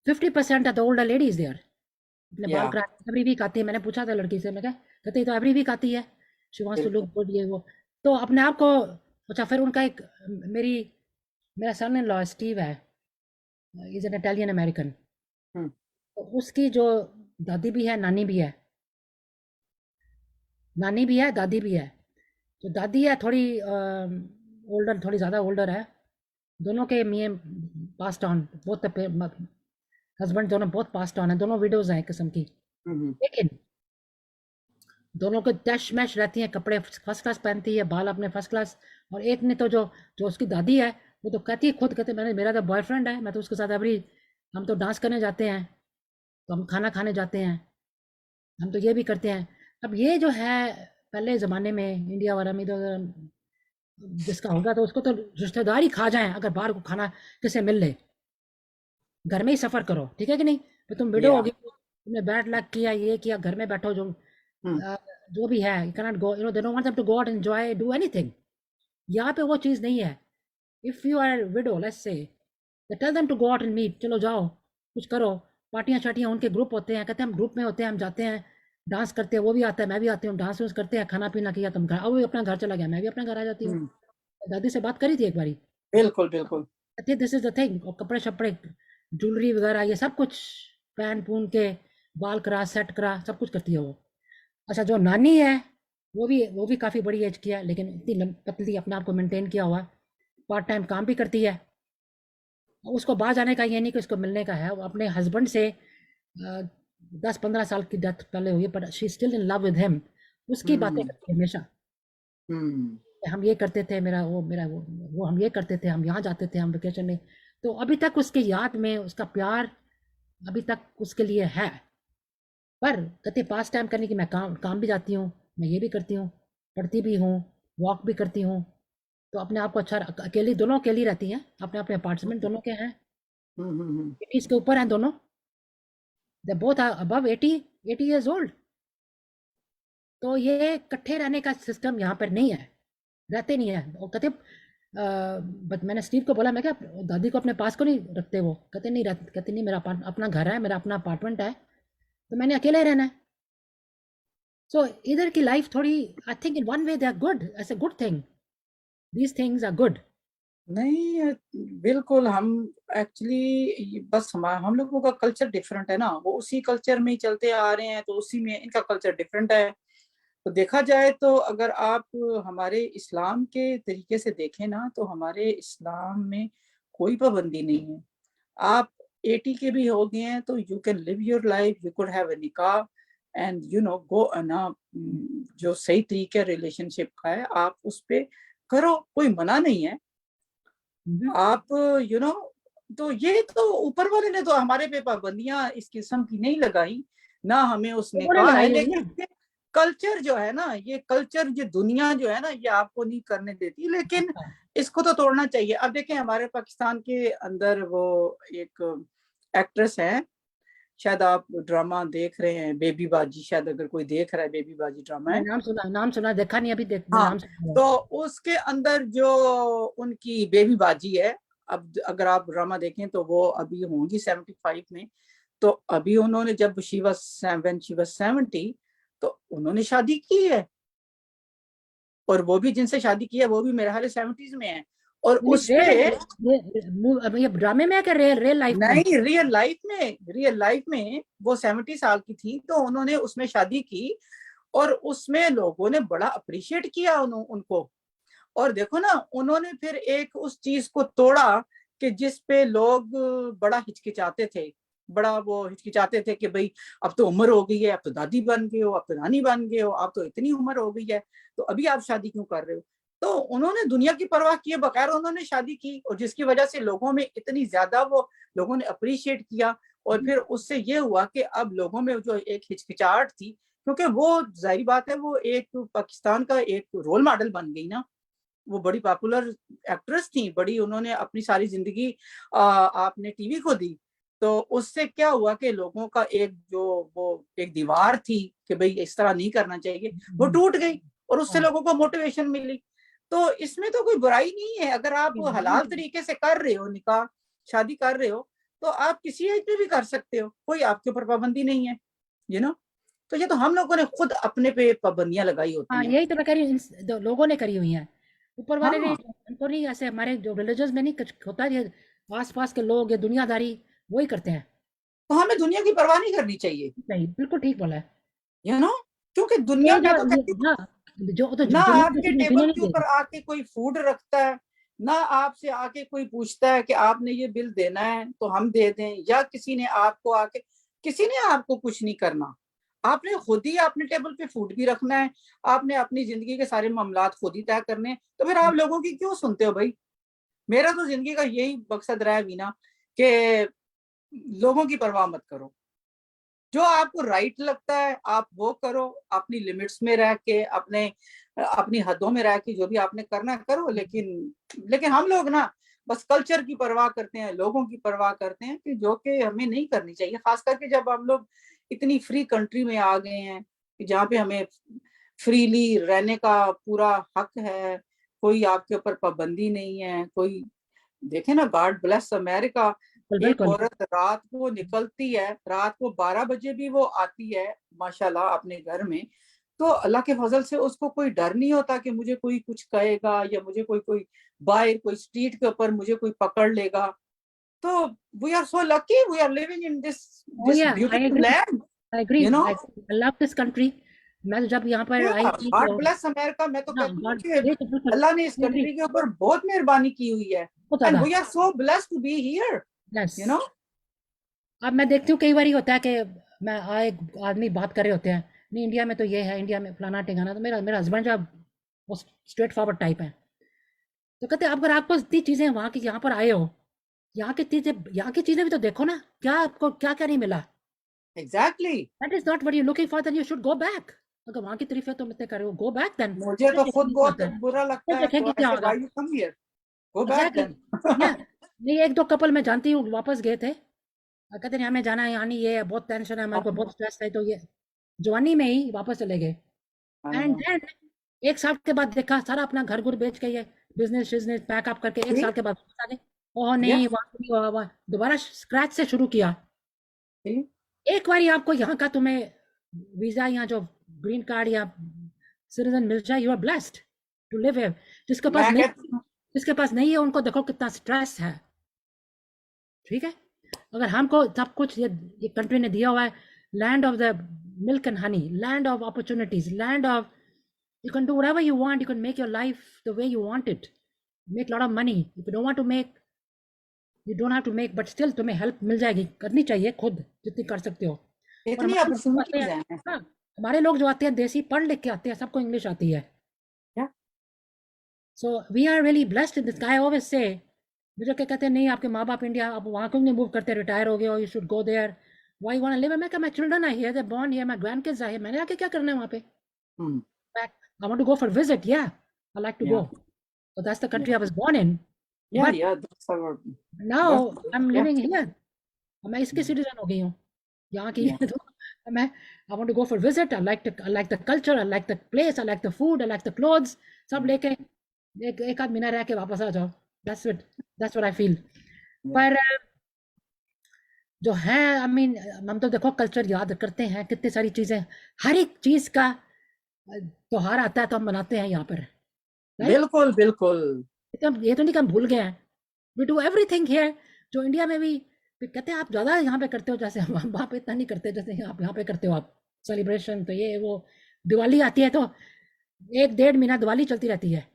50% of the older ladies there, अपने बाल या कराने एवरी वीक आती है। मैंने पूछा था लड़की से, मैं कहा, कहते ये तो एवरी वीक आती है, शी वांट्स टू लुक बिल्कुल। गुड, ये वो। तो अपने आप को, अच्छा, फिर उनका एक, मेरी मेरा सन इन लॉ स्टीव है, इज एन इटालियन अमेरिकन। हम्म, तो उसकी जो दादी भी है, नानी भी है, नानी भी है, दादी भी है। तो दादी है थोड़ी ओल्डर, थोड़ी ज़्यादा ओल्डर है। दोनों के मियाँ पास्ट ऑन, बहुत हस्बैंड दोनों बहुत पास्ट ऑन है, दोनों विडोज हैं एक किस्म की। हम्म, लेकिन दोनों को तैश मैश रहती हैं, कपड़े फर्स्ट क्लास पहनती है, बाल अपने फर्स्ट क्लास। और एक ने तो जो जो उसकी दादी है, वो तो कहती है, खुद कहते, मैंने, मेरा तो बॉयफ्रेंड है, मैं तो उसके साथ एवरी, हम तो डांस करने जाते हैं, तो हम खाना खाने जाते हैं, हम तो ये भी करते हैं। अब ये जो है, पहले ज़माने में इंडिया वगैरह में तो जिसका होगा तो उसको तो रिश्तेदार ही खा जाए, अगर बाहर को खाना किसे मिल ले। घर में ही सफ़र करो, ठीक है कि नहीं। तो तुम विडो या होगी, तुमने बैड लक किया, ये किया, घर में बैठो, जो हम्म, जो भी है, you cannot go, they don't want them to go out enjoy do anything. यहाँ पे वो चीज़ नहीं है। If you are widow, let's say, tell them to go out and meet, चलो जाओ, कुछ करो, पार्टियाँ शार्टियाँ, उनके ग्रुप होते हैं, कहते हैं हम ग्रुप में होते हैं, हम जाते हैं, डांस करते हैं, वो भी आता है, मैं भी आती हूँ, डांस वांस करते हैं, खाना पीना किया, तुम घर, अब वो अपना घर चला गया, मैं भी अपना घर आ जाती हूँ। हम्म, दादी से बात करी थी एक बारी, बिल्कुल बिल्कुल। कहती दिस इज द थिंग, और कपड़े शपड़े, ज्वेलरी वगैरह, ये सब कुछ पहन पून के, बाल करा, सेट करा, सब कुछ करती है वो। अच्छा, जो नानी है, वो भी काफ़ी बड़ी एज की है, लेकिन इतनी पतली, अपने आप को मेंटेन किया हुआ है, पार्ट टाइम काम भी करती है। उसको बाहर जाने का ये नहीं कि उसको मिलने का है, वो अपने हस्बैंड से 10-15 साल की डेथ पहले हुई है, पर she still in love with him. उसकी बातें हम्म, करती है हमेशा, हम्म, कि हम ये करते थे, मेरा वो हम ये करते थे, हम यहाँ जाते थे, हम वेकेशन में। तो अभी तक उसकी याद में उसका प्यार अभी तक उसके लिए है। पर कहते पास टाइम करने की, मैं काम काम भी जाती हूँ, मैं ये भी करती हूँ, पढ़ती भी हूँ, वॉक भी करती हूँ। तो अपने आप को अच्छा, अकेली, दोनों अकेली रहती हैं, अपने अपने अपार्टमेंट दोनों के हैं, हम्म। 80s के ऊपर हैं दोनों, they both are above 80 years old. तो ये इकट्ठे रहने का सिस्टम यहाँ पर नहीं है, रहते नहीं है। और कहते बट मैंने स्टीव को बोला, मैं क्या दादी को अपने पास को नहीं रखते, वो कहते नहीं रहते, कहते नहीं, मेरा अपना घर है, मेरा अपना अपार्टमेंट है, तो मैंने अकेले रहना है। सो इधर की लाइफ थोड़ी, I think in one way they are good, as a good thing, these things are good. नहीं, बिल्कुल। हम एक्चुअली बस हम लोगों का कल्चर डिफरेंट है ना, वो उसी कल्चर में ही चलते आ रहे हैं, तो उसी में इनका कल्चर डिफरेंट है। तो देखा जाए तो अगर आप हमारे इस्लाम के तरीके से देखें ना, तो हमारे इस्लाम में कोई पाबंदी नहीं है। आप 80 के भी हो गए हैं तो you can live your life, you could have a निकाह एंड यू नो गो ना। जो सही तरीके रिलेशनशिप का है आप उस पे करो, कोई मना नहीं है। आप यू नो, तो ये तो ऊपर वाले ने तो हमारे पे पाबंदियां इस किस्म की नहीं लगाई, ना हमें उसने उन्होंने कहा है, लगाई हुई है। लेकिन कल्चर जो है ना, ये कल्चर, ये दुनिया जो है ना, ये आपको नहीं करने देती, लेकिन इसको तो तोड़ना चाहिए। अब देखें, हमारे पाकिस्तान के अंदर वो एक एक्ट्रेस है, शायद आप ड्रामा देख रहे हैं बेबी बाजी, शायद अगर कोई देख रहा है, बेबी बाजी ड्रामा है। नाम सुना, देखा नहीं अभी, हाँ, नाम सुना। तो उसके अंदर जो उनकी बेबी बाजी है, अब अगर आप ड्रामा देखें तो वो अभी होंगी 75 में। तो अभी उन्होंने जब शी वाज 70, तो उन्होंने शादी की है, और वो भी जिनसे शादी की है वो भी मेरे ख्याल 70s में है। और उस पे ये ड्रामे में है क्या, रियल रियल लाइफ में? नहीं, रियल लाइफ में वो 70 साल की थी, तो उन्होंने उसमें शादी की, और उसमें लोगों ने बड़ा अप्रिशिएट किया उनको। और देखो ना, उन्होंने फिर एक उस चीज को तोड़ा कि जिस पे लोग बड़ा हिचकिचाते थे, बड़ा वो हिचकिचाते थे कि भाई अब तो उम्र हो गई है, अब तो दादी बन गए हो, अब तो नानी बन गए हो, अब तो इतनी उम्र हो गई है, तो अभी आप शादी क्यों कर रहे हो। तो उन्होंने दुनिया की परवाह किए बगैर उन्होंने शादी की, और जिसकी वजह से लोगों में इतनी ज्यादा वो लोगों ने अप्रिशिएट किया। और फिर उससे ये हुआ कि अब लोगों में जो एक हिचकिचाहट थी, क्योंकि वो जाहिर बात है वो एक पाकिस्तान का एक रोल मॉडल बन गई ना, वो बड़ी पॉपुलर एक्ट्रेस थी, बड़ी उन्होंने अपनी सारी जिंदगी आपने टीवी को दी। तो उससे क्या हुआ कि लोगों का एक जो वो एक दीवार थी कि भाई इस तरह नहीं करना चाहिए, वो टूट गई, और उससे लोगों को मोटिवेशन मिली। तो इसमें तो कोई बुराई नहीं है, अगर आप हलाल तरीके से कर रहे हो, निकाह शादी कर रहे हो, तो आप किसी एज पे भी कर सकते हो, कोई आपके ऊपर पाबंदी नहीं है, तो ये तो हम लोगों ने खुद अपने पे पाबंदियां लगाई हाँ, होती हैं। यही तो मैं कह रही हूँ, लोगों ने करी हुई हैं, ऊपर वाले ने। हाँ, उनको नहीं, ऐसे हमारे जो रिलीजन में नहीं कुछ होता है, आस पास के लोग, ये दुनियादारी वही करते हैं। तो हमें दुनिया की परवाह नहीं करनी चाहिए, नहीं, बिल्कुल ठीक बोला है। यू नो क्योंकि दुनिया, ये मैं तो कहती हूँ, हाँ, जो तो ना दुनिया आपके किसी टेबल नहीं के ऊपर देगी। आके कोई फूड रखता है, ना आपसे आके कोई पूछता है कि आपने ये बिल देना है तो हम दे दें, या किसी ने आपको कुछ नहीं करना। आपने खुद ही अपने टेबल पे फूड भी रखना है, आपने अपनी जिंदगी के सारे मामलात खुद ही तय करने हैं, तो फिर आप लोगों की क्यों सुनते हो भाई। मेरा तो जिंदगी का यही मकसद रहा है वीना, कि लोगों की परवाह मत करो, जो आपको राइट लगता है आप वो करो, अपनी लिमिट्स में रह के, अपनी हदों में रह के जो भी आपने करना करो। लेकिन हम लोग ना बस कल्चर की परवाह करते हैं, लोगों की परवाह करते हैं, कि जो कि हमें नहीं करनी चाहिए, खास करके जब हम लोग इतनी फ्री कंट्री में आ गए हैं कि जहाँ पे हमें फ्रीली रहने का पूरा हक है, कोई आपके ऊपर पाबंदी नहीं है, कोई देखे ना, गॉड ब्लेस अमेरिका। एक बिल्कुल। औरत रात को निकलती है, रात को 12 बजे भी वो आती है माशाल्लाह अपने घर में, तो अल्लाह के फजल से उसको कोई डर नहीं होता कि मुझे कोई कुछ कहेगा, या मुझे कोई कोई बाहर कोई स्ट्रीट के ऊपर मुझे कोई पकड़ लेगा। तो we are so lucky, we are living in this Oh this yeah, I beautiful agree. Land, I agree. You know I love this country. मैं तो जब यहाँ पर आई थी गॉड तो ब्लेस अमेरिका। मैं तो हाँ, कहती हूँ गॉड, कि ये तो बिल्कुल अल्लाह ने इस I agree, कंट्री के ऊपर बहुत मेहरबानी की हुई है, बहुत एंड ज्यादा। We are so blessed to be here, yes. You know अब मैं देखती हूँ कई बार होता है कि मैं एक आदमी बात कर रहे होते हैं, नहीं इंडिया में तो ये है, इंडिया में फलाना टिकाना, तो मेरा मेरा हस्बैंड जो वो स्ट्रेट फॉरवर्ड टाइप है, तो कहते हैं अगर आपको इतनी चीज़ें वहाँ की, यहाँ पर आए हो, यहाँ की चीज़ें भी तो देखो ना, क्या आपको क्या क्या नहीं मिला। Exactly. That is not what you looking for, then you should go back. अगर वहाँ की तारीफें तुम इतने करो, गो बैक देन, मुझे फिर तो खुद देखेंगे क्या बहुत होता है, बुरा फिर लगता है, तो देखेंगे आई क्या से होगा। Why you come here, go back exactly. Then. या नहीं, एक दो कपल मैं जानती हूँ वापस गए थे, और कहते नहीं हमें जाना है, यहाँ नहीं, ये है, बहुत टेंशन है हमारे को, बहुत स्ट्रेस है, तो ये जवानी में ही वापस चले गए। एंड देन एक साल के बाद देखा सारा अपना घर घुर बेच के, ये बिजनेस बिजनेस पैकअप करके एक साल के बाद वापस आ गए। ओह नहीं, वहाँ नहीं हुआ, दोबारा स्क्रैच से शुरू किया। एक बार आपको यहाँ का तुम्हें वीजा या जो ग्रीन कार्ड या सिटीजन मिल जाए, you are blessed to live here. जिसके पास मैं नहीं, कहती हूँ जिसके पास नहीं है, उनको देखो कितना स्ट्रेस है। ठीक है, अगर हमको सब कुछ ये कंट्री ने दिया हुआ है, land of the milk and honey, land of opportunities, land of you can do whatever you want, you can make your life the way you want it, make a lot of money. If you don't want to make, you don't have to make, but still तुम्हें help मिल जाएगी, करनी चाहिए खुद जितनी कर सकते हो। और इतनी हमारे लोग जो आते अपॉर्चुनिटीज हैं, हैं। हाँ, हमारे लोग जो आते हैं देसी पढ़ लिख के आते हैं, सबको इंग्लिश आती है। So we are really blessed in this. I always say, मुझे क्या कहते हैं, नहीं आपके माँ बाप इंडिया, आप वहाँ क्यों नहीं मूव करते, रिटायर हो गए हो, you should go there, why you want to live. मैं क्या, my children are here, they born here, my grand kids are here, मैंने आके क्या करना है वहाँ पे। I want to go for a visit, yeah, I like to Yeah, go. So that's the country I was born in. yeah, But yeah, that's our now that's I'm yeah, living here. मैं इसकी citizen हो गई हूँ। यहाँ की Yeah. तो मैं I want to go for visit. I like the culture. I like the place. I like the food. I like the clothes. सब लेके एक आध महीना रह के वापस आ जाओ. That's what I feel. Yeah. पर जो है I mean हम तो देखो कल्चर याद करते हैं कितनी सारी चीजें हर एक चीज का त्योहार आता है तो हम मनाते हैं यहाँ पर राइट बिल्कुल बिल्कुल. ये तो नहीं कि हम भूल गए हैं वी डू एवरीथिंग हियर जो इंडिया में भी कहते हैं आप ज्यादा यहाँ पे करते हो जैसे हम वहाँ पे इतना नहीं करते जैसे आप यहाँ पे करते हो आप सेलिब्रेशन तो ये वो दिवाली आती है तो 1-1.5 महीना दिवाली चलती रहती है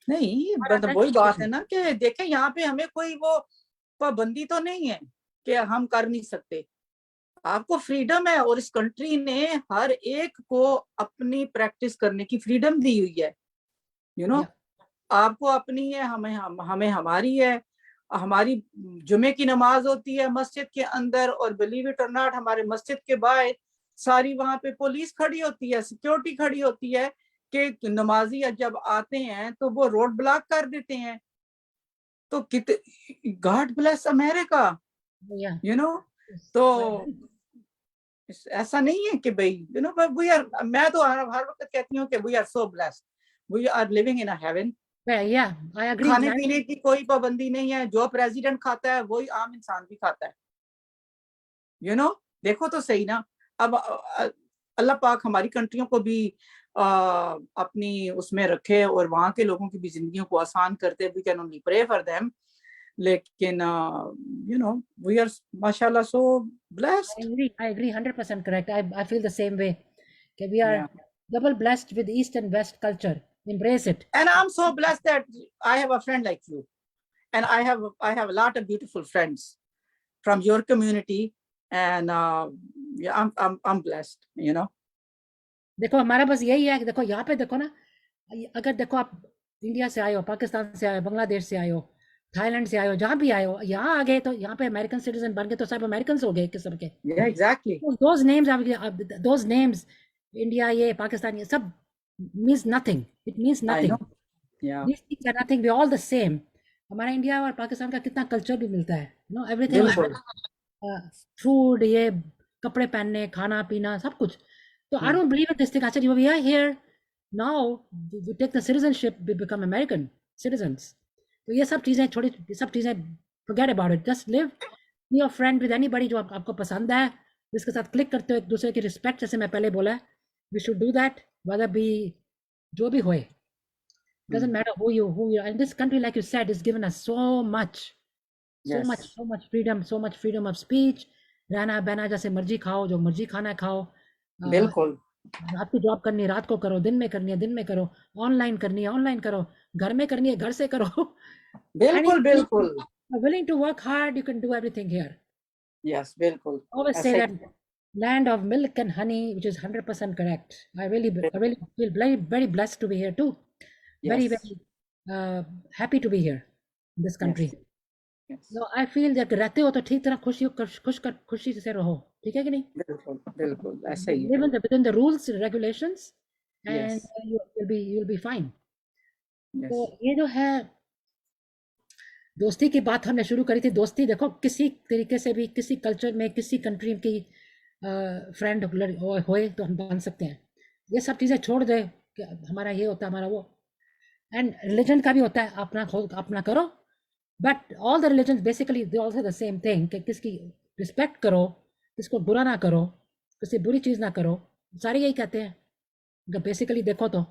नहीं, हमारा मतलब वही फ्रेंड्स बात है ना कि देखें यहाँ पे हमें कोई वो पाबंदी तो नहीं है कि हम कर नहीं सकते. आपको फ्रीडम है और इस कंट्री ने हर एक को अपनी प्रैक्टिस करने की फ्रीडम दी हुई है. यू नो, आपको अपनी है, हमें हमारी है. हमारी जुमे की नमाज होती है मस्जिद के अंदर और बिलीव इट और नॉट हमारे मस्जिद के बाहर सारी वहां पे पुलिस खड़ी होती है, सिक्योरिटी खड़ी होती है कि नमाजी जब आते हैं तो वो रोड ब्लॉक कर देते हैं. तो God bless America. You know, तो ऐसा नहीं है कि भाई यू नो वी आर, मैं तो हर वक्त कहती हूँ कि we are so blessed, we are living in a heaven. I agree खाने पीने की कोई पाबंदी नहीं है, जो प्रेसिडेंट खाता है वही आम इंसान भी खाता है. यू नो, देखो तो सही ना. अब अल्लाह पाक हमारी कंट्रियों को भी अपनी उसमें रखे और वहां के लोगों की भी जिंदगियों को आसान करते. We can only pray for them. लेकिन यू नो वी आर माशाल्लाह so blessed. I agree 100% correct. I feel the same way. Okay, we are Yeah. double blessed with East and West culture. Embrace it. And I'm so blessed that I have a friend like you, and I have a lot of beautiful friends from your community, and yeah, I'm blessed. You know. देखो हमारा बस यही है कि देखो यहाँ पे देखो ना अगर देखो आप इंडिया से आए हो पाकिस्तान से आए हो बांग्लादेश से आए हो थाईलैंड से आए हो जहाँ भी आए हो यहाँ आ गए तो यहाँ पे अमेरिकन सिटीजन बन गए तो सब अमेरिकन हो गए किस्म के Yeah, exactly. Those names India ये पाकिस्तान ये सब means nothing it means I nothing know. Yeah. these things are nothing we all the same हमारा इंडिया और पाकिस्तान का कितना कल्चर भी मिलता है नो एवरीथिंग बिल्कुल. फूड ये कपड़े पहनने खाना पीना सब कुछ तो I don't believe in this thing अच्छा we are here now we take the citizenship we become American citizens तो ये सब चीज़ें छोड़ी सब चीज़ें forget about it just live be your friend with anybody जो आपको पसंद है जिसके साथ क्लिक करते हो एक दूसरे की रिस्पेक्ट जैसे मैं पहले बोला we should do that whether be जो भी होए doesn't matter who you and this country like you said is given us so much Yes. so much freedom of speech रहना बहना जैसे मर्जी खाओ जो मर्जी खाना खाओ बिल्कुल. रात की जॉब करनी है रात को करो दिन में करनी है दिन में करो ऑनलाइन करनी है ऑनलाइन करो घर में करनी है घर से करो बिल्कुल बिल्कुल. willing to work hard you can do everything here Yes, बिल्कुल. always say that land of milk and honey which is 100% correct I really feel very very blessed to be here too very very happy to be here in this country Yes. so I feel that रहते हो तो ठीक तरह खुशी से रहो ठीक है कि नहीं बिल्कुल बिल्कुल ऐसा ही है. live within the rules regulations and Yes. you'll be fine Yes. तो ये जो है दोस्ती की बात हमने शुरू करी थी दोस्ती देखो किसी तरीके से भी किसी कल्चर में किसी कंट्री की फ्रेंड होए तो हम बन सकते हैं ये सब चीज़ें छोड़ दे हमारा ये होता है हमारा वो एंड रिलीजन का भी होता है अपना करो but all the religion basically they also the same thing कि किसकी रिस्पेक्ट करो किसको बुरा ना करो किसी बुरी चीज़ ना करो सारे यही कहते हैं अगर बेसिकली देखो तो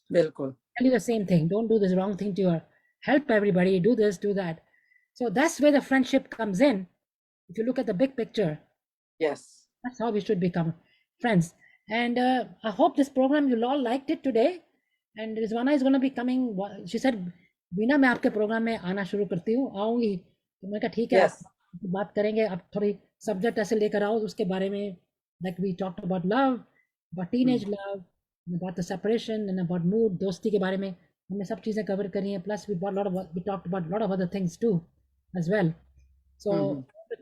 बिल्कुल. tell you the same thing don't do this wrong thing to your help everybody do this do that so that's where the friendship comes in if you look at the big picture Yes. that's how we should become friends and I hope this program you all liked it today and Rizwana is going to be coming she said बीना मैं आपके programme में आना शुरू करती हूँ आऊँगी तो मैंने कहा ठीक है Yes. बात करेंगे आप थोड़ी सब्जेक्ट ऐसे लेकर आओ उसके बारे में like we talked about love about teenage love about the separation and about mood दोस्ती के बारे में हमने सब चीज़ें कवर करी हैं plus we talked about a lot of other things too as well so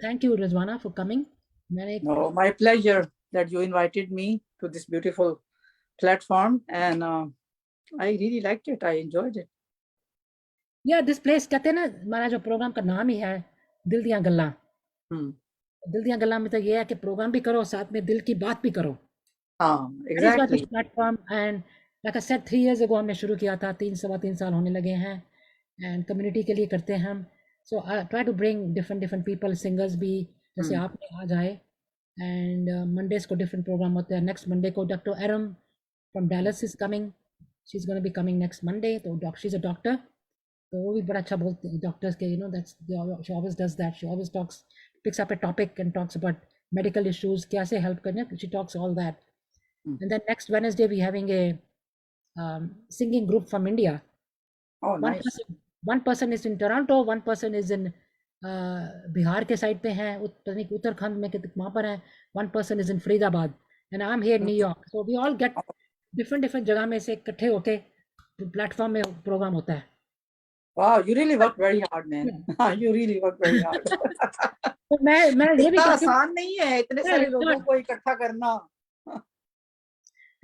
thank you Rizwana for coming No, my pleasure that you invited me to this beautiful platform and I really liked it. I enjoyed it. Yeah, this place कहते हैं ना हमारा जो programme का नाम ही है दिल दियां गल्लां दिल दियां गल्लां में तो ये है कि प्रोग्राम भी करो, साथ में दिल की बात भी करो. हाँ, That is why this exactly. platform, and like I said 3 years ago हमने शुरू किया था, 3 साल होने लगे हैं, and community के लिए करते हैं हम. So I try to bring different people, singers भी, जैसे आपने आज आए, and Mondays को different program होते हैं. Next Monday को Dr. Aram from Dallas is coming. She's going to be coming next Monday. तो she's a doctor. तो वो भी बड़ा अच्छा बोलते हैं डॉक्टर्स के, that's she always does that. She always picks up a topic and talks about medical issues, कैसे help करने. She talks all that. And then next Wednesday we having a singing group from India. Oh, One nice. person is in Toronto, one person is in Bihar के side पे हैं, उत्तराखंड में वहाँ पर हैं. One person is in Faridabad and I'm here in New York. So we all get different जगह में से इकट्ठे होके प्लेटफॉर्म में प्रोग्राम होता है. Wow, you really work very hard, man. You really work very hard. तो मैं ये भी इतना कहती हूँ, आसान नहीं है इतने सारे लोगों को इकट्ठा करना.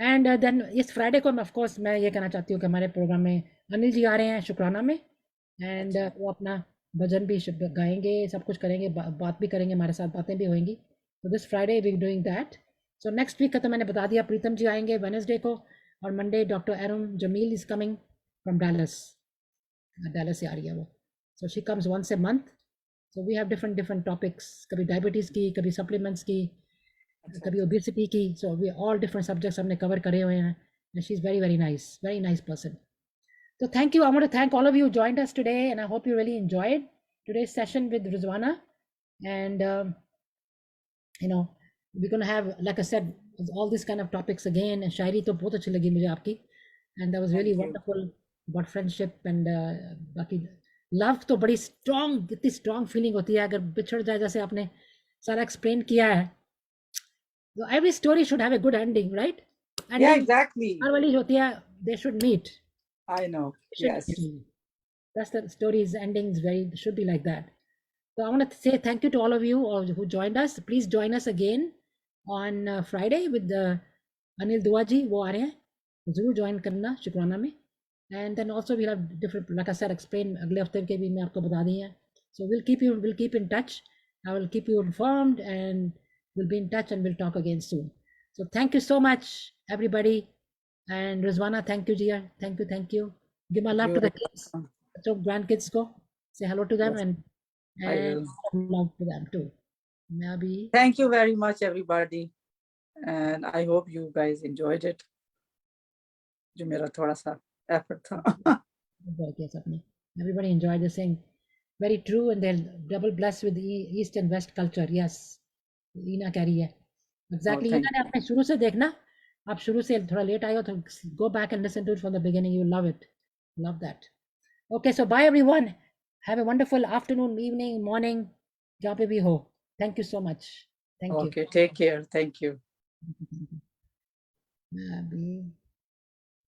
एंड देन इस फ्राइडे को मैं ऑफ कोर्स मैं ये कहना चाहती हूँ कि हमारे प्रोग्राम में अनिल जी आ रहे हैं शुक्राना में, एंड वो अपना भजन भी गाएंगे, सब कुछ करेंगे, बात भी करेंगे हमारे साथ, बातें भी होंगी. तो this Friday we doing that. So next week का तो मैंने बता दिया, प्रीतम जी आएंगे वेडनेसडे को, और Monday doctor Arun Jameel is coming from Dallas से आ रही है वो. So she comes once a month. So we have different topics, कभी डायबिटीज़ की, कभी सप्लीमेंट्स की, कभी ओबेसिटी की. So we all different subjects हमने कवर करे हुए हैं, and she is very nice person. So thank you. I want to thank all of you who joined us today, and I hope you really enjoyed today's session with Rizwana. And we're going to have, like I said, all these kind of topics again. And शायरी तो बहुत अच्छी लगी मुझे आपकी, and that was really wonderful about friendship and बाकी love तो बड़ी strong, इतनी strong feeling होती है. अगर बिछड़ जाए, जैसे आपने सारा explain किया है, so every story should have a good ending, right? And Yeah, exactly. हर वाली होती है, they should meet. I know. Yes. That's the story's endings should be like that. So I want to say thank you to all of you who joined us. Please join us again on Friday with Anil Duaji. वो आ रहे हैं, जरूर join करना शुक्राना में. And then also we'll have different, like I said, explain अगले हफ्ते के भी मैं आपको बता दी है. So we'll keep in touch. I will keep you informed, and we'll be in touch, and we'll talk again soon. So thank you so much, everybody. And Rizwana, thank you, Jia. Thank you. Give my love to the kids, to grandkids go. Say hello to them, and love to them too. Maybe. Thank you very much, everybody, and I hope you guys enjoyed it. जो मेरा थोड़ा सा effort था. Everybody enjoyed the thing. Very true, and they're double blessed with the East and West culture. Yes, Ina कह रही है. Exactly. Ina ने आपने शुरू से देखना. आप शुरू से थोड़ा लेट आए हो तो go back and listen to it from the beginning. You love it. Love that. Okay, so bye everyone. Have a wonderful afternoon, evening, morning, जहाँ पे भी हो. Thank you so much. Thank you. Okay, take care. Thank you.